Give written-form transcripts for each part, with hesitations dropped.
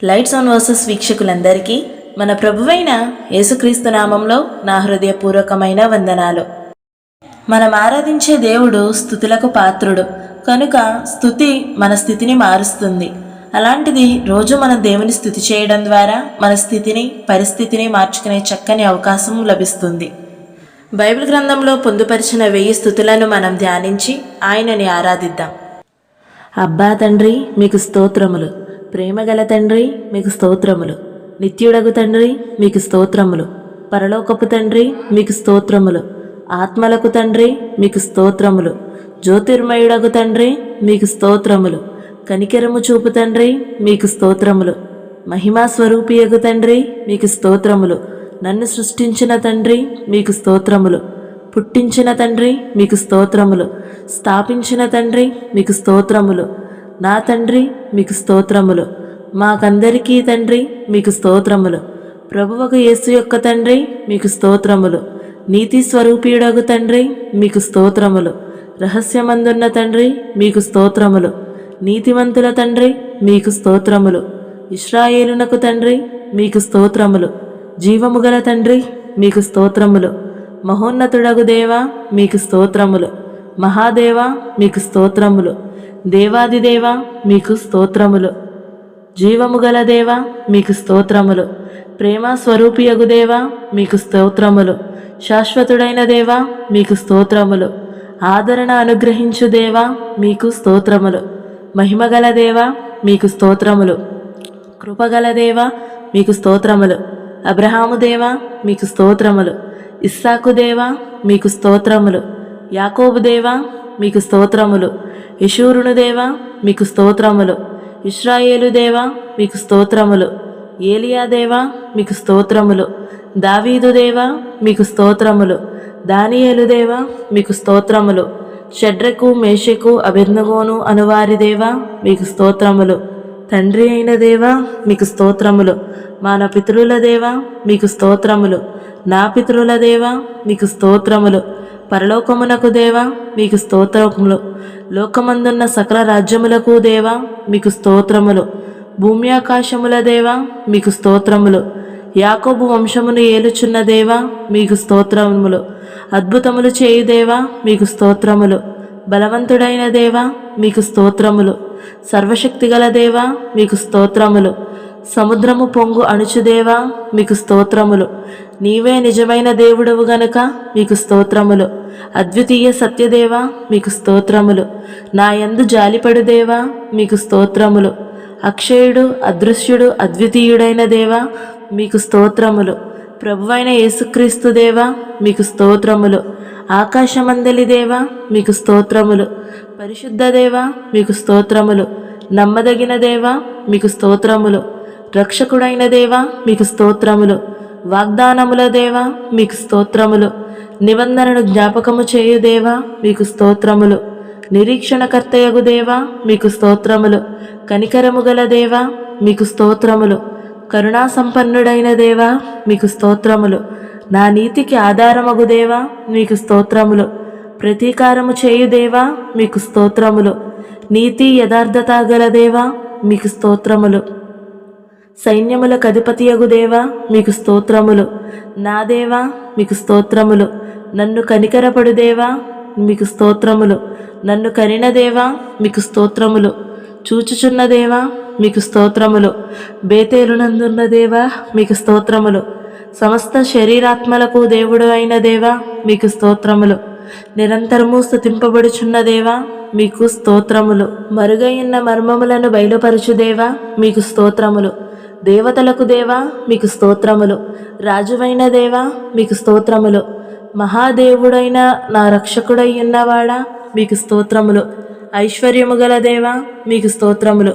Lights on versus వీక్షకులందరికీ మన ప్రభువైన యేసుక్రీస్తు నామంలో నా హృదయపూర్వకమైన వందనాలు. మనం ఆరాధించే దేవుడు స్తుతులకు పాత్రుడు కనుక స్తుతి మన స్థితిని మారుస్తుంది. అలాంటిది రోజు మనం దేవుని స్తుతి చేయడం ద్వారా మన స్థితిని పరిస్థితిని మార్చుకునే చక్కని అవకాశం లభిస్తుంది. బైబిల్ గ్రంథంలో పొందుపరిచిన 1000 స్తుతులను మనం ధ్యానించి ఆయనని ఆరాధిద్దాం. అబ్బా తండ్రి మీకు స్తోత్రములు, ప్రేమగల తండ్రి మీకు స్తోత్రములు, నిత్యుడగు తండ్రి మీకు స్తోత్రములు, పరలోకపు తండ్రి మీకు స్తోత్రములు, ఆత్మలకు తండ్రి మీకు స్తోత్రములు, జ్యోతిర్మయుడగు తండ్రి మీకు స్తోత్రములు, కనికెరము చూపు తండ్రి మీకు స్తోత్రములు, మహిమా స్వరూపియగు తండ్రి మీకు స్తోత్రములు, నన్ను సృష్టించిన తండ్రి మీకు స్తోత్రములు, పుట్టించిన తండ్రి మీకు స్తోత్రములు, స్థాపించిన తండ్రి మీకు స్తోత్రములు, నా తండ్రి మీకు స్తోత్రములు, మాకందరికీ తండ్రి మీకు స్తోత్రములు, ప్రభువకు యేసు యొక్క తండ్రి మీకు స్తోత్రములు, నీతి స్వరూపీయుడగు తండ్రి మీకు స్తోత్రములు, రహస్యమందున్న తండ్రి మీకు స్తోత్రములు, నీతిమంతుల తండ్రి మీకు స్తోత్రములు, ఇశ్రాయేలునకు తండ్రి మీకు స్తోత్రములు, జీవము గల తండ్రి మీకు స్తోత్రములు, మహోన్నతుడగు దేవా మీకు స్తోత్రములు, మహాదేవా మీకు స్తోత్రములు, దేవాదిదేవా మీకు స్తోత్రములు, జీవము గల దేవా మీకు స్తోత్రములు, ప్రేమ స్వరూపియగు దేవా మీకు స్తోత్రములు, శాశ్వతుడైన దేవా మీకు స్తోత్రములు, ఆదరణ అనుగ్రహించు దేవా మీకు స్తోత్రములు, మహిమగల దేవా మీకు స్తోత్రములు, కృపగల దేవా మీకు స్తోత్రములు, అబ్రహాము దేవా మీకు స్తోత్రములు, ఇస్సాకు దేవా మీకు స్తోత్రములు, యాకోబు దేవా మీకు స్తోత్రములు, యెషూరును దేవా మీకు స్తోత్రములు, ఇశ్రాయేలు దేవా మీకు స్తోత్రములు, ఏలియా దేవా మీకు స్తోత్రములు, దావీదు దేవా మీకు స్తోత్రములు, దానియేలు దేవా మీకు స్తోత్రములు, షడ్రకు మేషకు అబేద్నెగోను అనువారి దేవా మీకు స్తోత్రములు, తండ్రి అయిన దేవా మీకు స్తోత్రములు, మన పితరుల దేవా మీకు స్తోత్రములు, నా పితరుల దేవా మీకు స్తోత్రములు, పరలోకమునకు దేవా మీకు స్తోత్రములు, లోకమందున్న సకల రాజ్యములకు దేవా మీకు స్తోత్రములు, భూమి ఆకాశముల దేవా మీకు స్తోత్రములు, యాకోబు వంశమును ఏలుచున్న దేవా మీకు స్తోత్రములు, అద్భుతములు చేయు దేవా మీకు స్తోత్రములు, బలవంతుడైన దేవా మీకు స్తోత్రములు, సర్వశక్తిగల దేవా మీకు స్తోత్రములు, సముద్రము పొంగు అణుచుదేవా మీకు స్తోత్రములు, నీవే నిజమైన దేవుడవు గనుక మీకు స్తోత్రములు, అద్వితీయ సత్యదేవా మీకు స్తోత్రములు, నా యందు జాలిపడు దేవా మీకు స్తోత్రములు, అక్షయుడు అదృశ్యుడు అద్వితీయుడైన దేవా మీకు స్తోత్రములు, ప్రభువైన యేసుక్రీస్తు దేవా మీకు స్తోత్రములు, ఆకాశమందలి దేవా మీకు స్తోత్రములు, పరిశుద్ధ దేవా మీకు స్తోత్రములు, నమ్మదగిన దేవా మీకు స్తోత్రములు, రక్షకుడైన దేవా మీకు స్తోత్రములు, వాగ్దానముల దేవా మీకు స్తోత్రములు, నిబంధనను జ్ఞాపకము చేయు దేవా మీకు స్తోత్రములు, నిరీక్షణకర్తయగు దేవా మీకు స్తోత్రములు, కనికరము గల దేవా మీకు స్తోత్రములు, కరుణా సంపన్నుడైన దేవా మీకు స్తోత్రములు, నా నీతికి ఆధారమగు దేవా మీకు స్తోత్రములు, ప్రతీకారము చేయు దేవా మీకు స్తోత్రములు, నీతి యథార్థత గల దేవా మీకు స్తోత్రములు, సైన్యములకు అధిపతియగు దేవా మీకు స్తోత్రములు, నా దేవా మీకు స్తోత్రములు, నన్ను కనికరపడు దేవా మీకు స్తోత్రములు, నన్ను కనిన దేవా మీకు స్తోత్రములు, చూచుచున్న దేవా మీకు స్తోత్రములు, బేతేలునందున్న దేవా మీకు స్తోత్రములు, సమస్త శరీరాత్మలకు దేవుడు అయిన దేవా మీకు స్తోత్రములు, నిరంతరము స్తుతింపబడుచున్న దేవా మీకు స్తోత్రములు, మరుగైన మర్మములను బయలుపరచు దేవా మీకు స్తోత్రములు, దేవతలకు దేవా మీకు స్తోత్రములు, రాజువైన దేవా మీకు స్తోత్రములు, మహాదేవుడైన నా రక్షకుడై ఉన్నవాడా మీకు స్తోత్రములు, ఐశ్వర్యము గల దేవా మీకు స్తోత్రములు,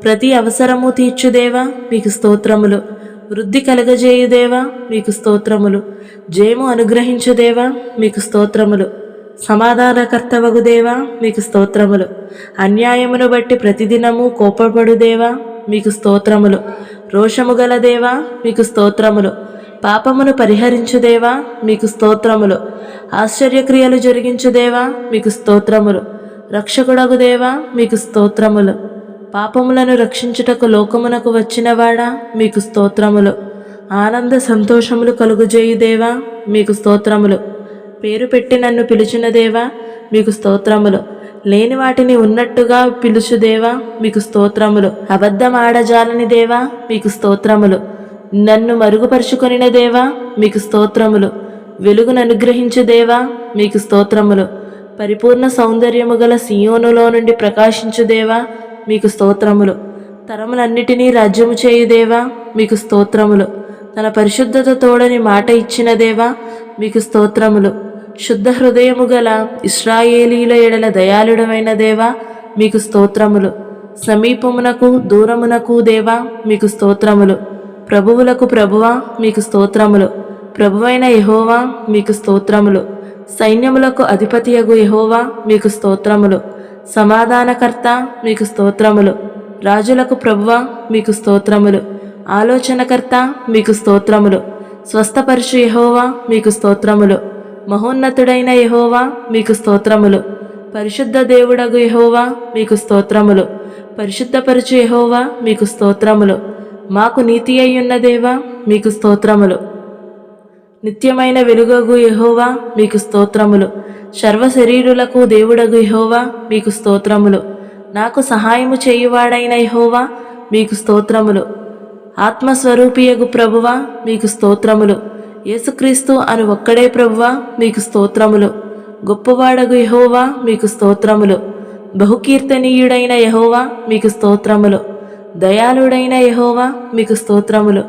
ప్రతి అవసరము తీర్చు దేవా మీకు స్తోత్రములు, వృద్ధి కలగజేయు దేవా మీకు స్తోత్రములు, జయము అనుగ్రహించు దేవా మీకు స్తోత్రములు, సమాధానకర్తవగు దేవా మీకు స్తోత్రములు, అన్యాయమును బట్టి ప్రతిదినము కోపపడు దేవా మీకు స్తోత్రములు, రోషము గల దేవా మీకు స్తోత్రములు, పాపమును పరిహరించు దేవా మీకు స్తోత్రములు, ఆశ్చర్యక్రియలు జరిగించు దేవా మీకు స్తోత్రములు, రక్షకుడగు దేవా మీకు స్తోత్రములు, పాపములను రక్షించుటకు లోకమునకు వచ్చినవాడా మీకు స్తోత్రములు. ఆనంద సంతోషములు కలుగుజేయు దేవా మీకు స్తోత్రములు. పేరు పెట్టి నన్ను పిలిచిన దేవా మీకు స్తోత్రములు. లేని వాటిని ఉన్నట్టుగా పిలుచు దేవా మీకు స్తోత్రములు. అబద్ధమాడజాలని దేవా మీకు స్తోత్రములు. నన్ను మరుగుపరుచుకొనిన దేవా మీకు స్తోత్రములు. వెలుగును అనుగ్రహించు దేవా మీకు స్తోత్రములు. పరిపూర్ణ సౌందర్యము గల సియోనులో నుండి ప్రకాశించు దేవా మీకు స్తోత్రములు. తరములన్నిటినీ రాజ్యము చేయు దేవా మీకు స్తోత్రములు. తన పరిశుద్ధత తోడని మాట ఇచ్చిన దేవా మీకు స్తోత్రములు. శుద్ధ హృదయము గల ఇశ్రాయేలీల ఎడల దయాళుడమైన దేవా మీకు స్తోత్రములు. సమీపమునకు దూరమునకు దేవా మీకు స్తోత్రములు. ప్రభువులకు ప్రభువా మీకు స్తోత్రములు. ప్రభువైన యెహోవా మీకు స్తోత్రములు. సైన్యములకు అధిపతియగు యెహోవా మీకు స్తోత్రములు. సమాధానకర్త మీకు స్తోత్రములు. రాజులకు ప్రభువా మీకు స్తోత్రములు. ఆలోచనకర్త మీకు స్తోత్రములు. స్వస్థపరచు యెహోవా మీకు స్తోత్రములు. మహోన్నతుడైన యెహోవా మీకు స్తోత్రములు. పరిశుద్ధ దేవుడగు యెహోవా మీకు స్తోత్రములు. పరిశుద్ధపరచు యెహోవా మీకు స్తోత్రములు. మాకు నీతి అయ్యున్న దేవా మీకు స్తోత్రములు. నిత్యమైన వెలుగగు యెహోవా మీకు స్తోత్రములు. సర్వశరీరులకు దేవుడగు యెహోవా మీకు స్తోత్రములు. నాకు సహాయము చేయువాడైన యెహోవా మీకు స్తోత్రములు. ఆత్మస్వరూపియగు ప్రభువా మీకు స్తోత్రములు. యేసుక్రీస్తు అను ఒక్కడే ప్రభువా మీకు స్తోత్రములు. గొప్పవాడగు యెహోవా మీకు స్తోత్రములు. బహుకీర్తనీయుడైన యెహోవా మీకు స్తోత్రములు. దయాళుడైన యెహోవా మీకు స్తోత్రములు.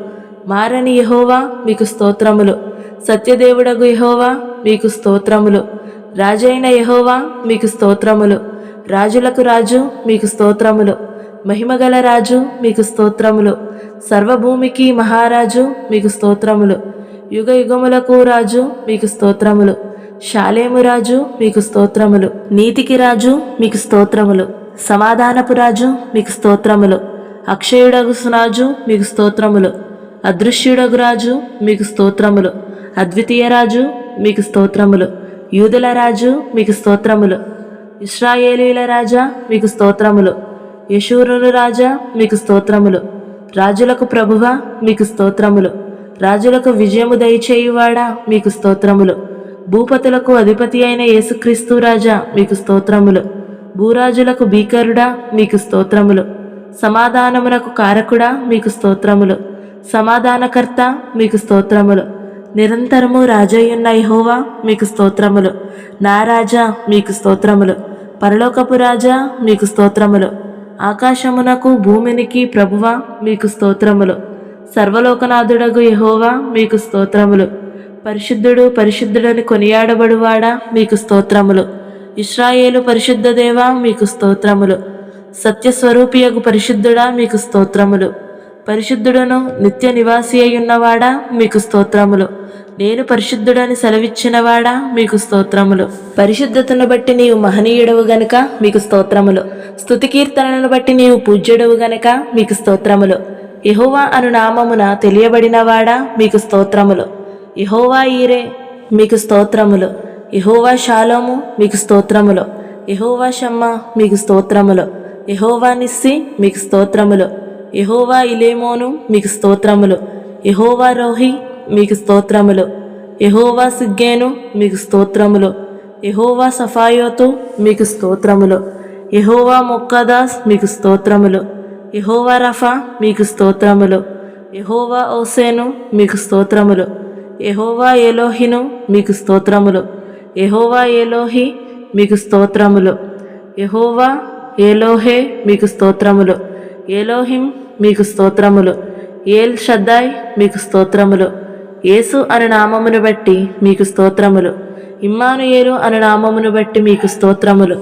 మారని యెహోవా మీకు స్తోత్రములు. సత్యదేవుడగు యెహోవా మీకు స్తోత్రములు. రాజైన యెహోవా మీకు స్తోత్రములు. రాజులకు రాజు మీకు స్తోత్రములు. మహిమగల రాజు మీకు స్తోత్రములు. సర్వభూమికి మహారాజు మీకు స్తోత్రములు. యుగ యుగములకు రాజు మీకు స్తోత్రములు. షాలేము రాజు మీకు స్తోత్రములు. నీతికి రాజు మీకు స్తోత్రములు. సమాధానపు రాజు మీకు స్తోత్రములు. అక్షయుడగు రాజు మీకు స్తోత్రములు. అదృశ్యుడగు రాజు మీకు స్తోత్రములు. అద్వితీయ రాజు మీకు స్తోత్రములు. యూదుల రాజు మీకు స్తోత్రములు. ఇశ్రాయేలీల రాజా మీకు స్తోత్రములు. యెషూరును రాజా మీకు స్తోత్రములు. రాజులకు ప్రభువా మీకు స్తోత్రములు. రాజులకు విజయము దయచేయువాడా మీకు స్తోత్రములు. భూపతులకు అధిపతి అయిన యేసుక్రీస్తు రాజా మీకు స్తోత్రములు. భూరాజులకు భీకరుడా మీకు స్తోత్రములు. సమాధానమునకు కారకుడా మీకు స్తోత్రములు. సమాధానకర్త మీకు స్తోత్రములు. నిరంతరము రాజయ్యున్న యెహోవా మీకు స్తోత్రములు. నా రాజా మీకు స్తోత్రములు. పరలోకపు రాజా మీకు స్తోత్రములు. ఆకాశమునకు భూమినికి ప్రభువా మీకు స్తోత్రములు. సర్వలోకనాథుడగు యెహోవా మీకు స్తోత్రములు. పరిశుద్ధుడు పరిశుద్ధుడని కొనియాడబడువాడా మీకు స్తోత్రములు. ఇశ్రాయేలు పరిశుద్ధ దేవా మీకు స్తోత్రములు. సత్యస్వరూపియగు పరిశుద్ధుడా మీకు స్తోత్రములు. పరిశుద్ధుడను నిత్య నివాసి అయ్యున్నవాడా మీకు స్తోత్రములు. నేను పరిశుద్ధుడని సెలవిచ్చినవాడా మీకు స్తోత్రములు. పరిశుద్ధతను బట్టి నీవు మహనీయుడవు గనుక మీకు స్తోత్రములు. స్తుతి కీర్తనలను బట్టి నీవు పూజ్యుడవు గనుక మీకు స్తోత్రములు. యెహోవా అను నామమున తెలియబడినవాడా మీకు స్తోత్రములు. యెహోవా ఈరే మీకు స్తోత్రములు. యెహోవా షాలోము మీకు స్తోత్రములు. యెహోవా షమ్మా మీకు స్తోత్రములు. యెహోవా నిస్సి మీకు స్తోత్రములు. యెహోవా ఇలేమోను మీకు స్తోత్రములు. యెహోవా రోహి మీకు స్తోత్రములు. యెహోవా సిగ్గేను మీకు స్తోత్రములు. యెహోవా సఫాయోతు మీకు స్తోత్రములు. యెహోవా మొక్కదాస్ మీకు స్తోత్రములు. యెహోవా రఫా మీకు స్తోత్రములు. యెహోవా ఓసేను మీకు స్తోత్రములు. యెహోవా ఎలోహిను మీకు స్తోత్రములు. యెహోవా ఎలోహి మీకు స్తోత్రములు. యెహోవా ఎలోహే మీకు స్తోత్రములు. ఎలోహిం మీకు స్తోత్రములు. ఏల్ షద్దాయ్ మీకు స్తోత్రములు. యేసు అను నామమును బట్టి మీకు స్తోత్రములు. ఇమ్మానుయేలు అను నామమును బట్టి మీకు స్తోత్రములు.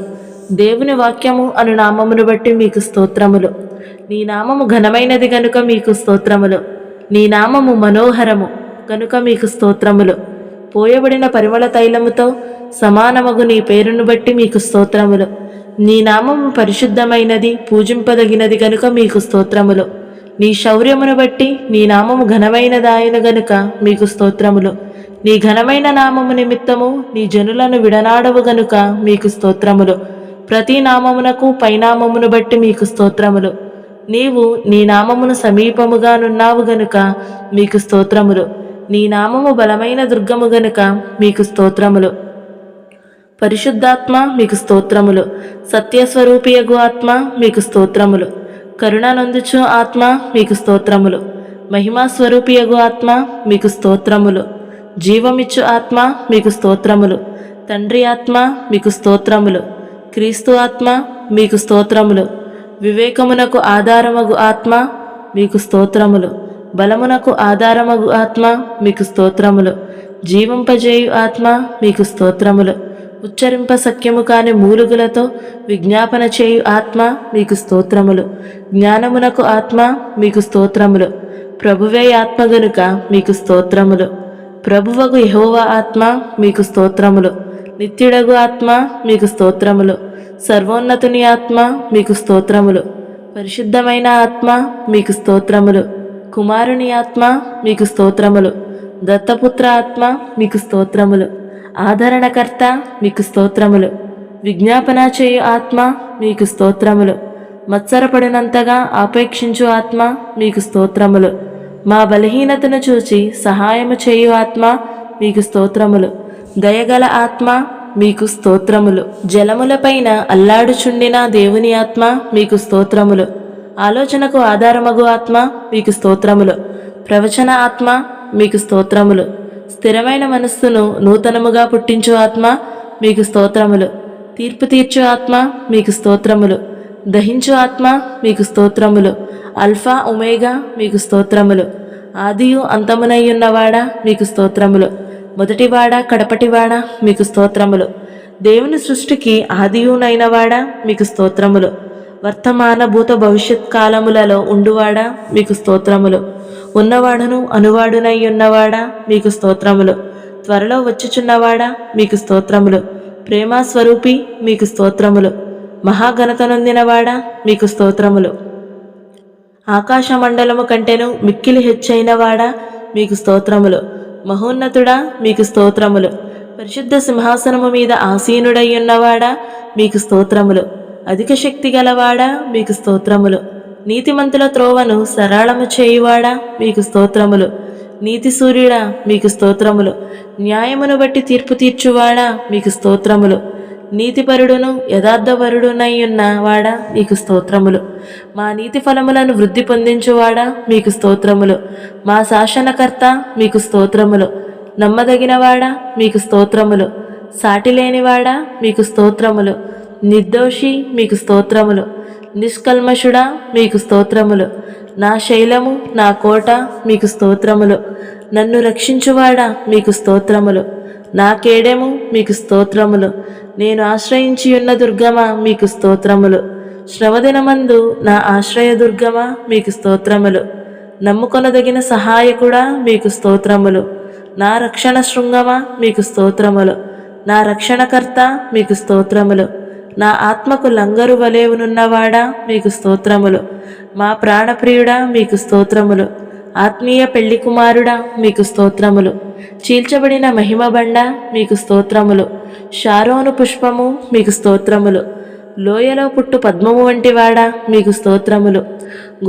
దేవుని వాక్యము అను నామమును బట్టి మీకు స్తోత్రములు. నీ నామము ఘనమైనది గనుక మీకు స్తోత్రములు. నీ నామము మనోహరము గనుక మీకు స్తోత్రములు. పోయబడిన పరిమళ తైలముతో సమానమగు నీ పేరును బట్టి మీకు స్తోత్రములు. నీ నామము పరిశుద్ధమైనది పూజింపదగినది గనుక మీకు స్తోత్రములు. నీ శౌర్యమును బట్టి నీ నామము ఘనమైనదాయన గనుక మీకు స్తోత్రములు. నీ ఘనమైన నామము నిమిత్తము నీ జనులను విడనాడవు గనుక మీకు స్తోత్రములు. ప్రతి నామమునకు పైనామమును బట్టి మీకు స్తోత్రములు. నీవు నీ నామమును సమీపముగానున్నావు గనుక మీకు స్తోత్రములు. నీ నామము బలమైన దుర్గము గనుక మీకు స్తోత్రములు. పరిశుద్ధాత్మ మీకు స్తోత్రములు. సత్యస్వరూపియగు ఆత్మ మీకు స్తోత్రములు. కరుణానందుచు ఆత్మ మీకు స్తోత్రములు. మహిమాస్వరూపియగు ఆత్మ మీకు స్తోత్రములు. జీవమిచ్చు ఆత్మ మీకు స్తోత్రములు. తండ్రి ఆత్మ మీకు స్తోత్రములు. క్రీస్తు ఆత్మ మీకు స్తోత్రములు. వివేకమునకు ఆధారమగు ఆత్మ మీకు స్తోత్రములు. బలమునకు ఆధారమగు ఆత్మ మీకు స్తోత్రములు. జీవింపజేయు ఆత్మ మీకు స్తోత్రములు. ఉచ్చరింప సఖ్యము కాని మూలుగులతో విజ్ఞాపన చేయు ఆత్మ మీకు స్తోత్రములు. జ్ఞానమునకు ఆత్మ మీకు స్తోత్రములు. ప్రభువే ఆత్మ గనుక మీకు స్తోత్రములు. ప్రభువగు యెహోవా ఆత్మ మీకు స్తోత్రములు. నిత్యుడగు ఆత్మ మీకు స్తోత్రములు. సర్వోన్నతుని ఆత్మ మీకు స్తోత్రములు. పరిశుద్ధమైన ఆత్మ మీకు స్తోత్రములు. కుమారుని ఆత్మ మీకు స్తోత్రములు. దత్తపుత్ర ఆత్మ మీకు స్తోత్రములు. ఆదరణకర్త మీకు స్తోత్రములు. విజ్ఞాపన చేయు ఆత్మ మీకు స్తోత్రములు. మత్సరపడినంతగా ఆపేక్షించు ఆత్మ మీకు స్తోత్రములు. మా బలహీనతను చూచి సహాయము చేయు ఆత్మ మీకు స్తోత్రములు. దయగల ఆత్మ మీకు స్తోత్రములు. జలములపైన అల్లాడుచుండిన దేవుని ఆత్మ మీకు స్తోత్రములు. ఆలోచనకు ఆధారమగు ఆత్మ మీకు స్తోత్రములు. ప్రవచన ఆత్మ మీకు స్తోత్రములు. స్థిరమైన మనస్సును నూతనముగా పుట్టించు ఆత్మ మీకు స్తోత్రములు. తీర్పు తీర్చు ఆత్మ మీకు స్తోత్రములు. దహించు ఆత్మ మీకు స్తోత్రములు. అల్ఫా ఒమేగా మీకు స్తోత్రములు. ఆదియు అంతమునయ్యున్నవాడా మీకు స్తోత్రములు. మొదటివాడా కడపటివాడా మీకు స్తోత్రములు. దేవుని సృష్టికి ఆదియునైనవాడా మీకు స్తోత్రములు. వర్తమాన భూత భవిష్యత్ కాలములలో ఉండువాడా మీకు స్తోత్రములు. ఉన్నవాడును అనువాడునై ఉన్నవాడా మీకు స్తోత్రములు. త్వరలో వచ్చుచున్నవాడా మీకు స్తోత్రములు. ప్రేమాస్వరూపి మీకు స్తోత్రములు. మహాఘనత నొందినవాడా మీకు స్తోత్రములు. ఆకాశమండలము కంటెను మిక్కిలి హెచ్చైనవాడా మీకు స్తోత్రములు. మహోన్నతుడా మీకు స్తోత్రములు. పరిశుద్ధ సింహాసనము మీద ఆసీనుడయ్యున్నవాడా మీకు స్తోత్రములు. అధిక శక్తి గలవాడా మీకు స్తోత్రములు. నీతిమంతుల త్రోవను సరళము చేయువాడా మీకు స్తోత్రములు. నీతి సూర్యుడా మీకు స్తోత్రములు. న్యాయమును బట్టి తీర్పు తీర్చువాడా మీకు స్తోత్రములు. నీతిపరుడును యథార్థపరుడునయ్యున్న వాడా మీకు స్తోత్రములు. మా నీతి ఫలములను వృద్ధి పొందించువాడా మీకు స్తోత్రములు. మా శాసనకర్త మీకు స్తోత్రములు. నమ్మదగినవాడా మీకు స్తోత్రములు. సాటిలేనివాడా మీకు స్తోత్రములు. నిర్దోషి మీకు స్తోత్రములు. నిష్కల్మషుడా మీకు స్తోత్రములు. నా శైలము నా కోట మీకు స్తోత్రములు. నన్ను రక్షించువాడా మీకు స్తోత్రములు. నా కేడెము మీకు స్తోత్రములు. నేను ఆశ్రయించియున్న దుర్గమా మీకు స్తోత్రములు. శ్రమదినమందు నా ఆశ్రయ దుర్గమా మీకు స్తోత్రములు. నమ్ముకొనదగిన సహాయకుడా మీకు స్తోత్రములు. నా రక్షణ శృంగమా మీకు స్తోత్రములు. నా రక్షణకర్త మీకు స్తోత్రములు. నా ఆత్మకు లంగరు వలేవునున్నవాడా మీకు స్తోత్రములు. మా ప్రాణప్రియుడా మీకు స్తోత్రములు. ఆత్మీయ పెళ్లి కుమారుడా మీకు స్తోత్రములు. చీల్చబడిన మహిమబండ మీకు స్తోత్రములు. షారోను పుష్పము మీకు స్తోత్రములు. లోయలో పుట్టు పద్మము వంటివాడా మీకు స్తోత్రములు.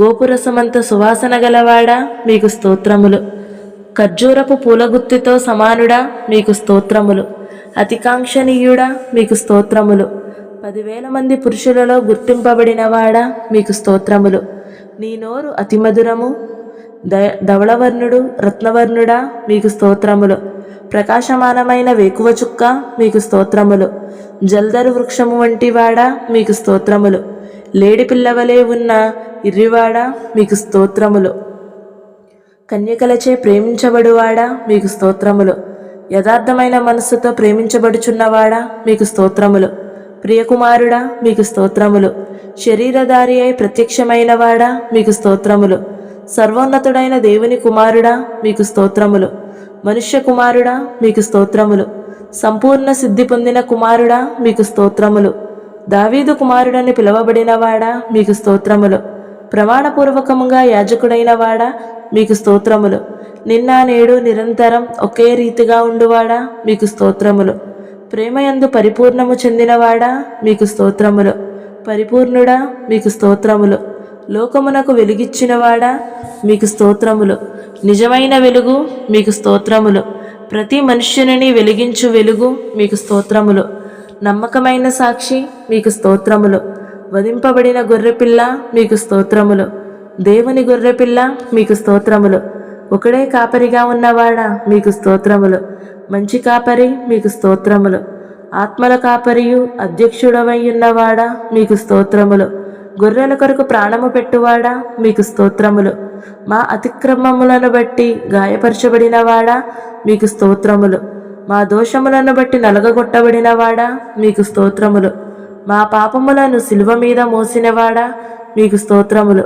గోపురసమంత సువాసన గలవాడా మీకు స్తోత్రములు. ఖర్జూరపు పూలగుత్తితో సమానుడా మీకు స్తోత్రములు. అతికాంక్షణీయుడా మీకు స్తోత్రములు. 10,000 మంది పురుషులలో గుర్తింపబడినవాడా మీకు స్తోత్రములు. నీ నోరు అతి మధురము. ధవళవర్ణుడు రత్నవర్ణుడా మీకు స్తోత్రములు. ప్రకాశమానమైన వేకువ చుక్క మీకు స్తోత్రములు. జల్దరు వృక్షము వంటివాడా మీకు స్తోత్రములు. లేడి పిల్లవలే ఉన్న ఇర్రివాడా మీకు స్తోత్రములు. కన్యకలచే ప్రేమించబడువాడా మీకు స్తోత్రములు. యథార్థమైన మనస్సుతో ప్రేమించబడుచున్నవాడా మీకు స్తోత్రములు. ప్రియకుమారుడా మీకు స్తోత్రములు. శరీరధారి అయి ప్రత్యక్షమైనవాడా మీకు స్తోత్రములు. సర్వోన్నతుడైన దేవుని కుమారుడా మీకు స్తోత్రములు. మనుష్య కుమారుడా మీకు స్తోత్రములు. సంపూర్ణ సిద్ధి పొందిన కుమారుడా మీకు స్తోత్రములు. దావీదు కుమారుడని పిలువబడినవాడా మీకు స్తోత్రములు. ప్రమాణపూర్వకముగా యాజకుడైన వాడా మీకు స్తోత్రములు. నిన్న నేడు నిరంతరం ఒకే రీతిగా ఉండువాడా మీకు స్తోత్రములు. ప్రేమయందు పరిపూర్ణము చెందినవాడా మీకు స్తోత్రములు. పరిపూర్ణుడా మీకు స్తోత్రములు. లోకమునకు వెలుగిచ్చినవాడా మీకు స్తోత్రములు. నిజమైన వెలుగు మీకు స్తోత్రములు. ప్రతి మనుష్యుని వెలిగించు వెలుగు మీకు స్తోత్రములు. నమ్మకమైన సాక్షి మీకు స్తోత్రములు. వధింపబడిన గొర్రెపిల్ల మీకు స్తోత్రములు. దేవుని గొర్రెపిల్ల మీకు స్తోత్రములు. ఒకడే కాపరిగా ఉన్నవాడా మీకు స్తోత్రములు. మంచి కాపరి మీకు స్తోత్రములు. ఆత్మల కాపరియు అధ్యక్షుడవై ఉన్నవాడా మీకు స్తోత్రములు. గొర్రెల కొరకు ప్రాణము పెట్టువాడా మీకు స్తోత్రములు. మా అతిక్రమములను బట్టి గాయపరచబడినవాడా మీకు స్తోత్రములు. మా దోషములను బట్టి నలగగొట్టబడినవాడా మీకు స్తోత్రములు. మా పాపములను శిలువ మీద మోసినవాడా మీకు స్తోత్రములు.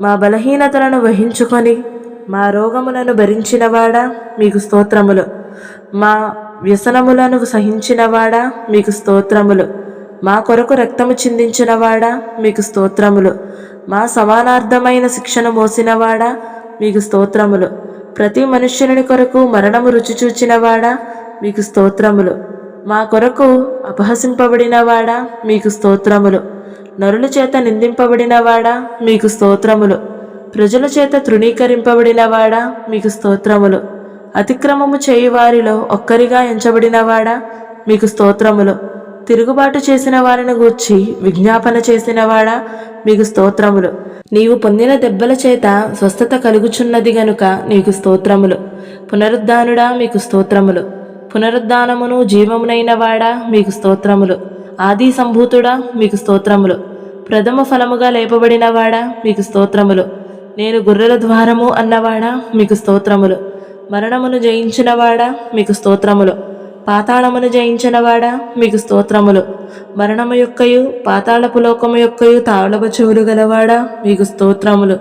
మా బలహీనతలను వహించుకొని మా రోగములను భరించినవాడా మీకు స్తోత్రములు. మా వ్యసనములను సహించినవాడా మీకు స్తోత్రములు. మా కొరకు రక్తము చిందించినవాడా మీకు స్తోత్రములు. మా సమానార్థమైన శిక్షను మోసినవాడా మీకు స్తోత్రములు. ప్రతి మనుష్యుని కొరకు మరణము రుచి చూచినవాడా మీకు స్తోత్రములు. మా కొరకు అపహసింపబడినవాడా మీకు స్తోత్రములు. నరుల చేత నిందింపబడినవాడా మీకు స్తోత్రములు. ప్రజల చేత తృణీకరింపబడినవాడా మీకు స్తోత్రములు. అతిక్రమము చేయువారిలో ఒక్కరిగా ఎంచబడినవాడా మీకు స్తోత్రములు. తిరుగుబాటు చేసిన వారిని గూర్చి విజ్ఞాపన చేసినవాడా మీకు స్తోత్రములు. నీవు పొందిన దెబ్బల చేత స్వస్థత కలుగుచున్నది గనుక నీకు స్తోత్రములు. పునరుద్ధానుడా మీకు స్తోత్రములు. పునరుద్ధానమును జీవమునైన వాడా మీకు స్తోత్రములు. ఆది సంభూతుడా మీకు స్తోత్రములు. ప్రథమ ఫలముగా లేపబడినవాడా మీకు స్తోత్రములు. నేను గొర్రెల ద్వారము అన్నవాడా మీకు స్తోత్రములు. మరణమును జయించినవాడా మీకు స్తోత్రములు. పాతాళమును జయించినవాడా మీకు స్తోత్రములు. మరణము యొక్కయు పాతాళపు లోకము యొక్కయు తాళపు చెవులు గలవాడా మీకు స్తోత్రములు.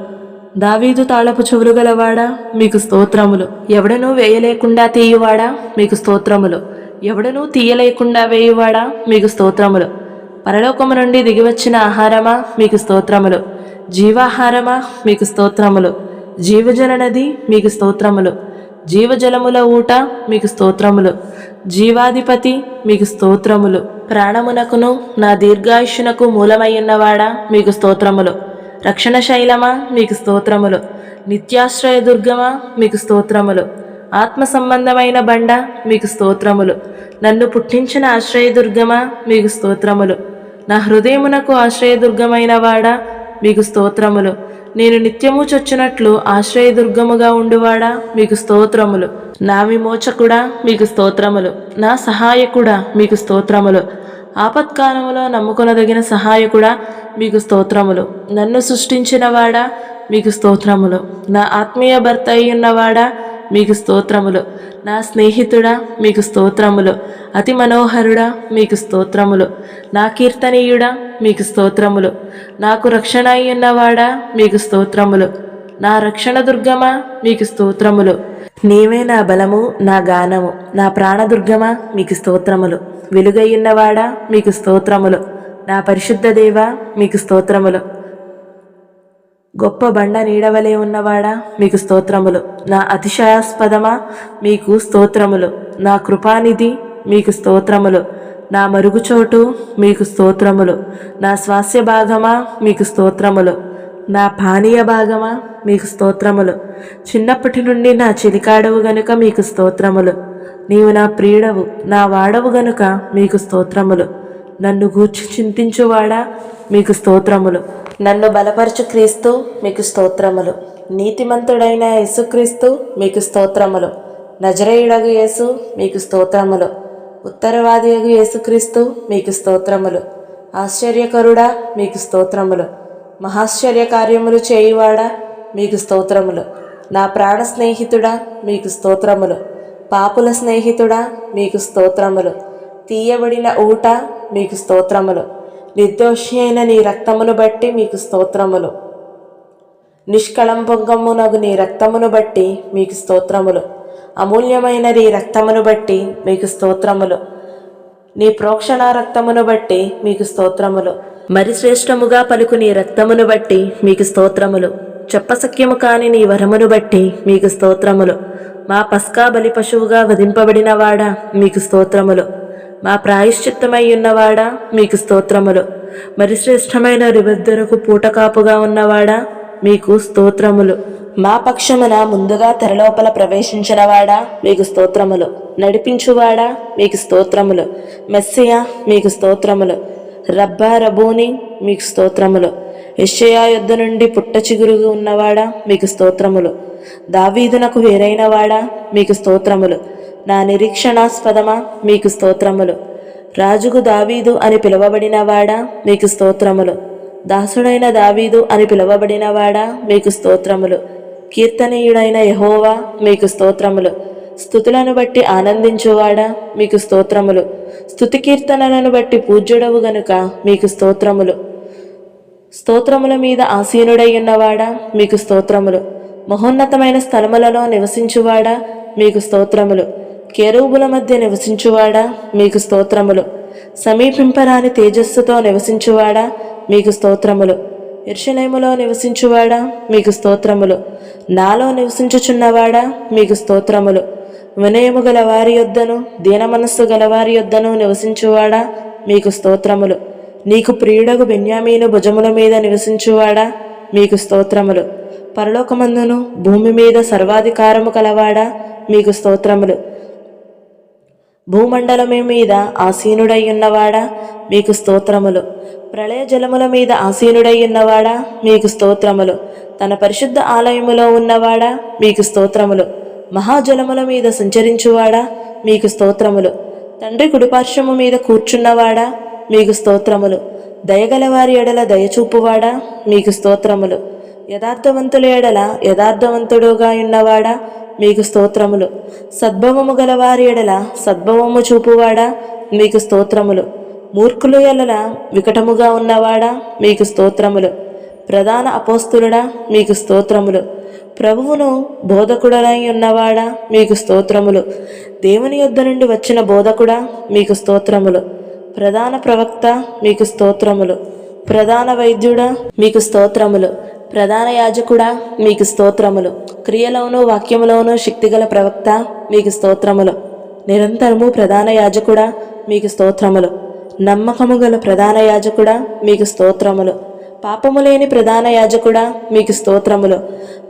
దావీదు తాళపు చెవులు గలవాడా మీకు స్తోత్రములు. ఎవడనూ వేయలేకుండా తీయువాడా మీకు స్తోత్రములు. ఎవడనూ తీయలేకుండా వేయువాడా మీకు స్తోత్రములు. పరలోకము నుండి దిగివచ్చిన ఆహారమా మీకు స్తోత్రములు. జీవాహారమా మీకు స్తోత్రములు. జీవజల నది మీకు స్తోత్రములు. జీవజలముల ఊట మీకు స్తోత్రములు. జీవాధిపతి మీకు స్తోత్రములు. ప్రాణమునకును నా దీర్ఘాయుష్యునకు మూలమయ్యున్నవాడా మీకు స్తోత్రములు. రక్షణ శైలమా మీకు స్తోత్రములు. నిత్యాశ్రయ దుర్గమా మీకు స్తోత్రములు. ఆత్మ సంబంధమైన బండ మీకు స్తోత్రములు. నన్ను పుట్టించిన ఆశ్రయదుర్గమా మీకు స్తోత్రములు. నా హృదయమునకు ఆశ్రయదుర్గమైన వాడా మీకు స్తోత్రములు. నేను నిత్యము చొచ్చినట్లు ఆశ్రయదుర్గముగా ఉండువాడా మీకు స్తోత్రములు. నా విమోచకుడా మీకు స్తోత్రములు. నా సహాయకుడా మీకు స్తోత్రములు. ఆపత్కాలములో నమ్ముకొనదగిన సహాయకుడా మీకు స్తోత్రములు. నన్ను సృష్టించినవాడా మీకు స్తోత్రములు. నా ఆత్మీయ భర్త అయ్యున్నవాడా మీకు స్తోత్రములు. నా స్నేహితుడా మీకు స్తోత్రములు. అతి మనోహరుడా మీకు స్తోత్రములు. నా కీర్తనీయుడా మీకు స్తోత్రములు. నాకు రక్షణ అయ్యున్నవాడా మీకు స్తోత్రములు. నా రక్షణ దుర్గమా మీకు స్తోత్రములు. నీవే నా బలము నా గానము. నా ప్రాణదుర్గమా మీకు స్తోత్రములు. వెలుగయ్యున్నవాడా మీకు స్తోత్రములు. నా పరిశుద్ధ దేవా మీకు స్తోత్రములు. గొప్ప బండ నీడవలే ఉన్నవాడా మీకు స్తోత్రములు. నా అతిశయాస్పదమా మీకు స్తోత్రములు. నా కృపానిధి మీకు స్తోత్రములు. నా మరుగుచోటు మీకు స్తోత్రములు. నా స్వాస్య భాగమా మీకు స్తోత్రములు. నా పానీయ భాగమా మీకు స్తోత్రములు. చిన్నప్పటి నుండి నా చిలికాడవు గనుక మీకు స్తోత్రములు. నీవు నా ప్రియుడవు నా వాడవు గనుక మీకు స్తోత్రములు. నన్ను గూర్చి చింతించువాడా మీకు స్తోత్రములు. నన్ను బలపరచు క్రీస్తు మీకు స్తోత్రములు. నీతిమంతుడైన యేసుక్రీస్తు మీకు స్తోత్రములు. నజరేయుడగు యేసు మీకు స్తోత్రములు. ఉత్తరవాదియగు యేసుక్రీస్తు మీకు స్తోత్రములు. ఆశ్చర్యకరుడా మీకు స్తోత్రములు. మహాశ్చర్య కార్యములు చేయువాడా మీకు స్తోత్రములు. నా ప్రాణ స్నేహితుడా మీకు స్తోత్రములు. పాపుల స్నేహితుడా మీకు స్తోత్రములు. తీయబడిన ఊట మీకు స్తోత్రములు. నిర్దోషి అయిన నీ రక్తమును బట్టి మీకు స్తోత్రములు. నిష్కళంకంబునగు నీ రక్తమును బట్టి మీకు స్తోత్రములు. అమూల్యమైన నీ రక్తమును బట్టి మీకు స్తోత్రములు. నీ ప్రోక్షణ రక్తమును బట్టి మీకు స్తోత్రములు. మరి శ్రేష్టముగా పలుకు నీ రక్తమును బట్టి మీకు స్తోత్రములు. చెప్పసఖ్యము కాని నీ వరమును బట్టి మీకు స్తోత్రములు. మా పస్కా బలి పశువుగా వధింపబడినవాడా మీకు స్తోత్రములు. మా ప్రాయశ్చిత్తమై ఉన్నవాడా మీకు స్తోత్రములు. మరి శ్రేష్టమైన రిబద్దరకు పూటకాపుగా ఉన్నవాడా మీకు స్తోత్రములు. మా పక్షమున ముందుగా తెరలోపల ప్రవేశించినవాడా మీకు స్తోత్రములు. నడిపించువాడా మీకు స్తోత్రములు. మెస్సియా మీకు స్తోత్రములు. రబ్బా రబూని మీకు స్తోత్రములు. యెషయా యొద్ద నుండి పుట్ట చిగురుగా ఉన్నవాడా మీకు స్తోత్రములు. దావీదునకు వేరైనవాడా మీకు స్తోత్రములు. నా నిరీక్షణాస్పదమా మీకు స్తోత్రములు. రాజుకు దావీదు అని పిలువబడినవాడా మీకు స్తోత్రములు. దాసుడైన దావీదు అని పిలువబడినవాడా మీకు స్తోత్రములు. కీర్తనీయుడైన యెహోవా మీకు స్తోత్రములు. స్తుతులను బట్టి ఆనందించువాడా మీకు స్తోత్రములు. స్తుతి కీర్తనలను బట్టి పూజ్యుడవు గనుక మీకు స్తోత్రములు. స్తోత్రముల మీద ఆసీనుడై ఉన్నవాడా మీకు స్తోత్రములు. మహోన్నతమైన స్థలములలో నివసించువాడా మీకు స్తోత్రములు. కెరూబుల మధ్య నివసించువాడా మీకు స్తోత్రములు. సమీపింపరాని తేజస్సుతో నివసించువాడా మీకు స్తోత్రములు. యెరూషలేములో నివసించువాడా మీకు స్తోత్రములు. నాలో నివసించుచున్నవాడా మీకు స్తోత్రములు. వినయము గల వారి యొద్దను దీనమనస్సు గలవారి యొద్దను నివసించువాడా మీకు స్తోత్రములు. నీకు ప్రియుడగు బెన్యామీను భుజముల మీద నివసించువాడా మీకు స్తోత్రములు. పరలోకమందును భూమి మీద సర్వాధికారము కలవాడా మీకు స్తోత్రములు. భూమండలము మీద ఆసీనుడై ఉన్నవాడా మీకు స్తోత్రములు. ప్రళయ జలముల మీద ఆసీనుడై ఉన్నవాడా మీకు స్తోత్రములు. తన పరిశుద్ధ ఆలయములో ఉన్నవాడా మీకు స్తోత్రములు. మహాజలముల మీద సంచరించువాడా మీకు స్తోత్రములు. తండ్రి కుడిపార్శ్వము మీద కూర్చున్నవాడా మీకు స్తోత్రములు. దయగలవారి ఎడల దయచూపువాడా మీకు స్తోత్రములు. యథార్థవంతుల ఎడల యథార్థవంతుడుగా ఉన్నవాడా మీకు స్తోత్రములు. సద్భవము గలవారి ఎడల సద్భవము చూపువాడా మీకు స్తోత్రములు. మూర్ఖుల ఎడల వికటముగా ఉన్నవాడా మీకు స్తోత్రములు. ప్రధాన అపోస్తులుడా మీకు స్తోత్రములు. ప్రభువును బోధకుడనై ఉన్నవాడా మీకు స్తోత్రములు. దేవుని యొద్ద నుండి వచ్చిన బోధకుడా మీకు స్తోత్రములు. ప్రధాన ప్రవక్త మీకు స్తోత్రములు. ప్రధాన వైద్యుడా మీకు స్తోత్రములు. ప్రధాన యాజకుడా మీకు స్తోత్రములు. క్రియలోను వాక్యములోను శక్తిగల ప్రవక్త మీకు స్తోత్రములు. నిరంతరము ప్రధాన యాజకుడా మీకు స్తోత్రములు. నమ్మకము గల ప్రధాన యాజకుడా మీకు స్తోత్రములు. పాపము లేని ప్రధాన యాజకుడా మీకు స్తోత్రములు.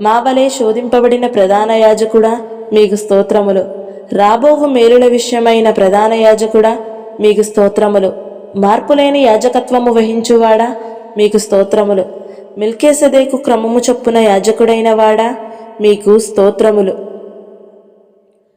మా వలె శోధింపబడిన ప్రధాన యాజకుడా మీకు స్తోత్రములు. రాబోవు మేలుల విషయమైన ప్రధాన యాజకుడా మీకు స్తోత్రములు. మార్పులేని యాజకత్వము వహించువాడా మీకు స్తోత్రములు. మెల్కీసెదెకు క్రమము చొప్పున యాజకుడైన వాడా మీకు స్తోత్రములు.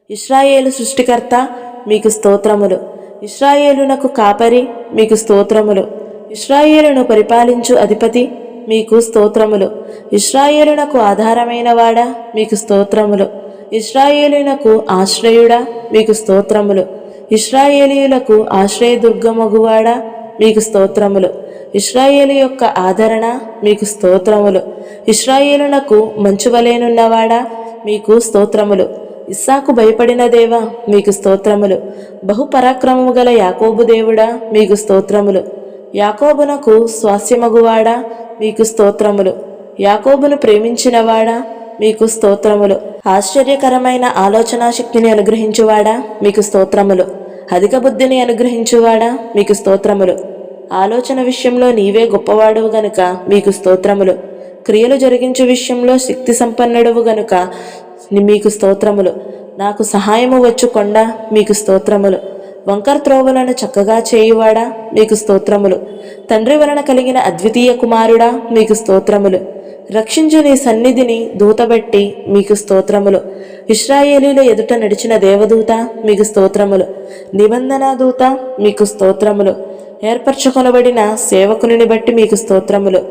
ఇశ్రాయేలు సృష్టికర్త మీకు స్తోత్రములు. ఇశ్రాయేలునకు కాపరి మీకు స్తోత్రములు. ఇశ్రాయేలును పరిపాలించు అధిపతి మీకు స్తోత్రములు. ఇశ్రాయేలునకు ఆధారమైన వాడా మీకు స్తోత్రములు. ఇశ్రాయేలునకు ఆశ్రయుడా మీకు స్తోత్రములు. ఇశ్రాయేలీయులకు ఆశ్రయదుర్గమగువాడా మీకు స్తోత్రములు. ఇశ్రాయేలు యొక్క ఆదరణ మీకు స్తోత్రములు. ఇశ్రాయేలునకు మంచువలేనున్నవాడా మీకు స్తోత్రములు. ఇస్సాకు భయపడిన దేవా మీకు స్తోత్రములు. బహుపరాక్రమము గల యాకోబు దేవుడా మీకు స్తోత్రములు. యాకోబునకు స్వాస్యమగువాడా మీకు స్తోత్రములు. యాకోబును ప్రేమించినవాడా మీకు స్తోత్రములు. ఆశ్చర్యకరమైన ఆలోచనా శక్తిని అనుగ్రహించువాడా మీకు స్తోత్రములు. అధిక బుద్ధిని అనుగ్రహించువాడా మీకు స్తోత్రములు. ఆలోచన విషయంలో నీవే గొప్పవాడువు గనుక మీకు స్తోత్రములు. క్రియలు జరిగించు విషయంలో శక్తి సంపన్నుడువు గనుక మీకు స్తోత్రములు. నాకు సహాయము వచ్చుకొండ మీకు స్తోత్రములు. వంకర త్రోవలను చక్కగా చేయువాడా మీకు స్తోత్రములు. తండ్రి వలన కలిగిన అద్వితీయ కుమారుడా మీకు స్తోత్రములు. రక్షించు నీ సన్నిధిని దూతబట్టి మీకు స్తోత్రములు. ఇశ్రాయేలీల ఎదుట నడిచిన దేవదూత మీకు స్తోత్రములు. నిబంధన దూత మీకు స్తోత్రములు. ఏర్పరచుకొనబడిన సేవకుని బట్టి మీకు స్తోత్రములు.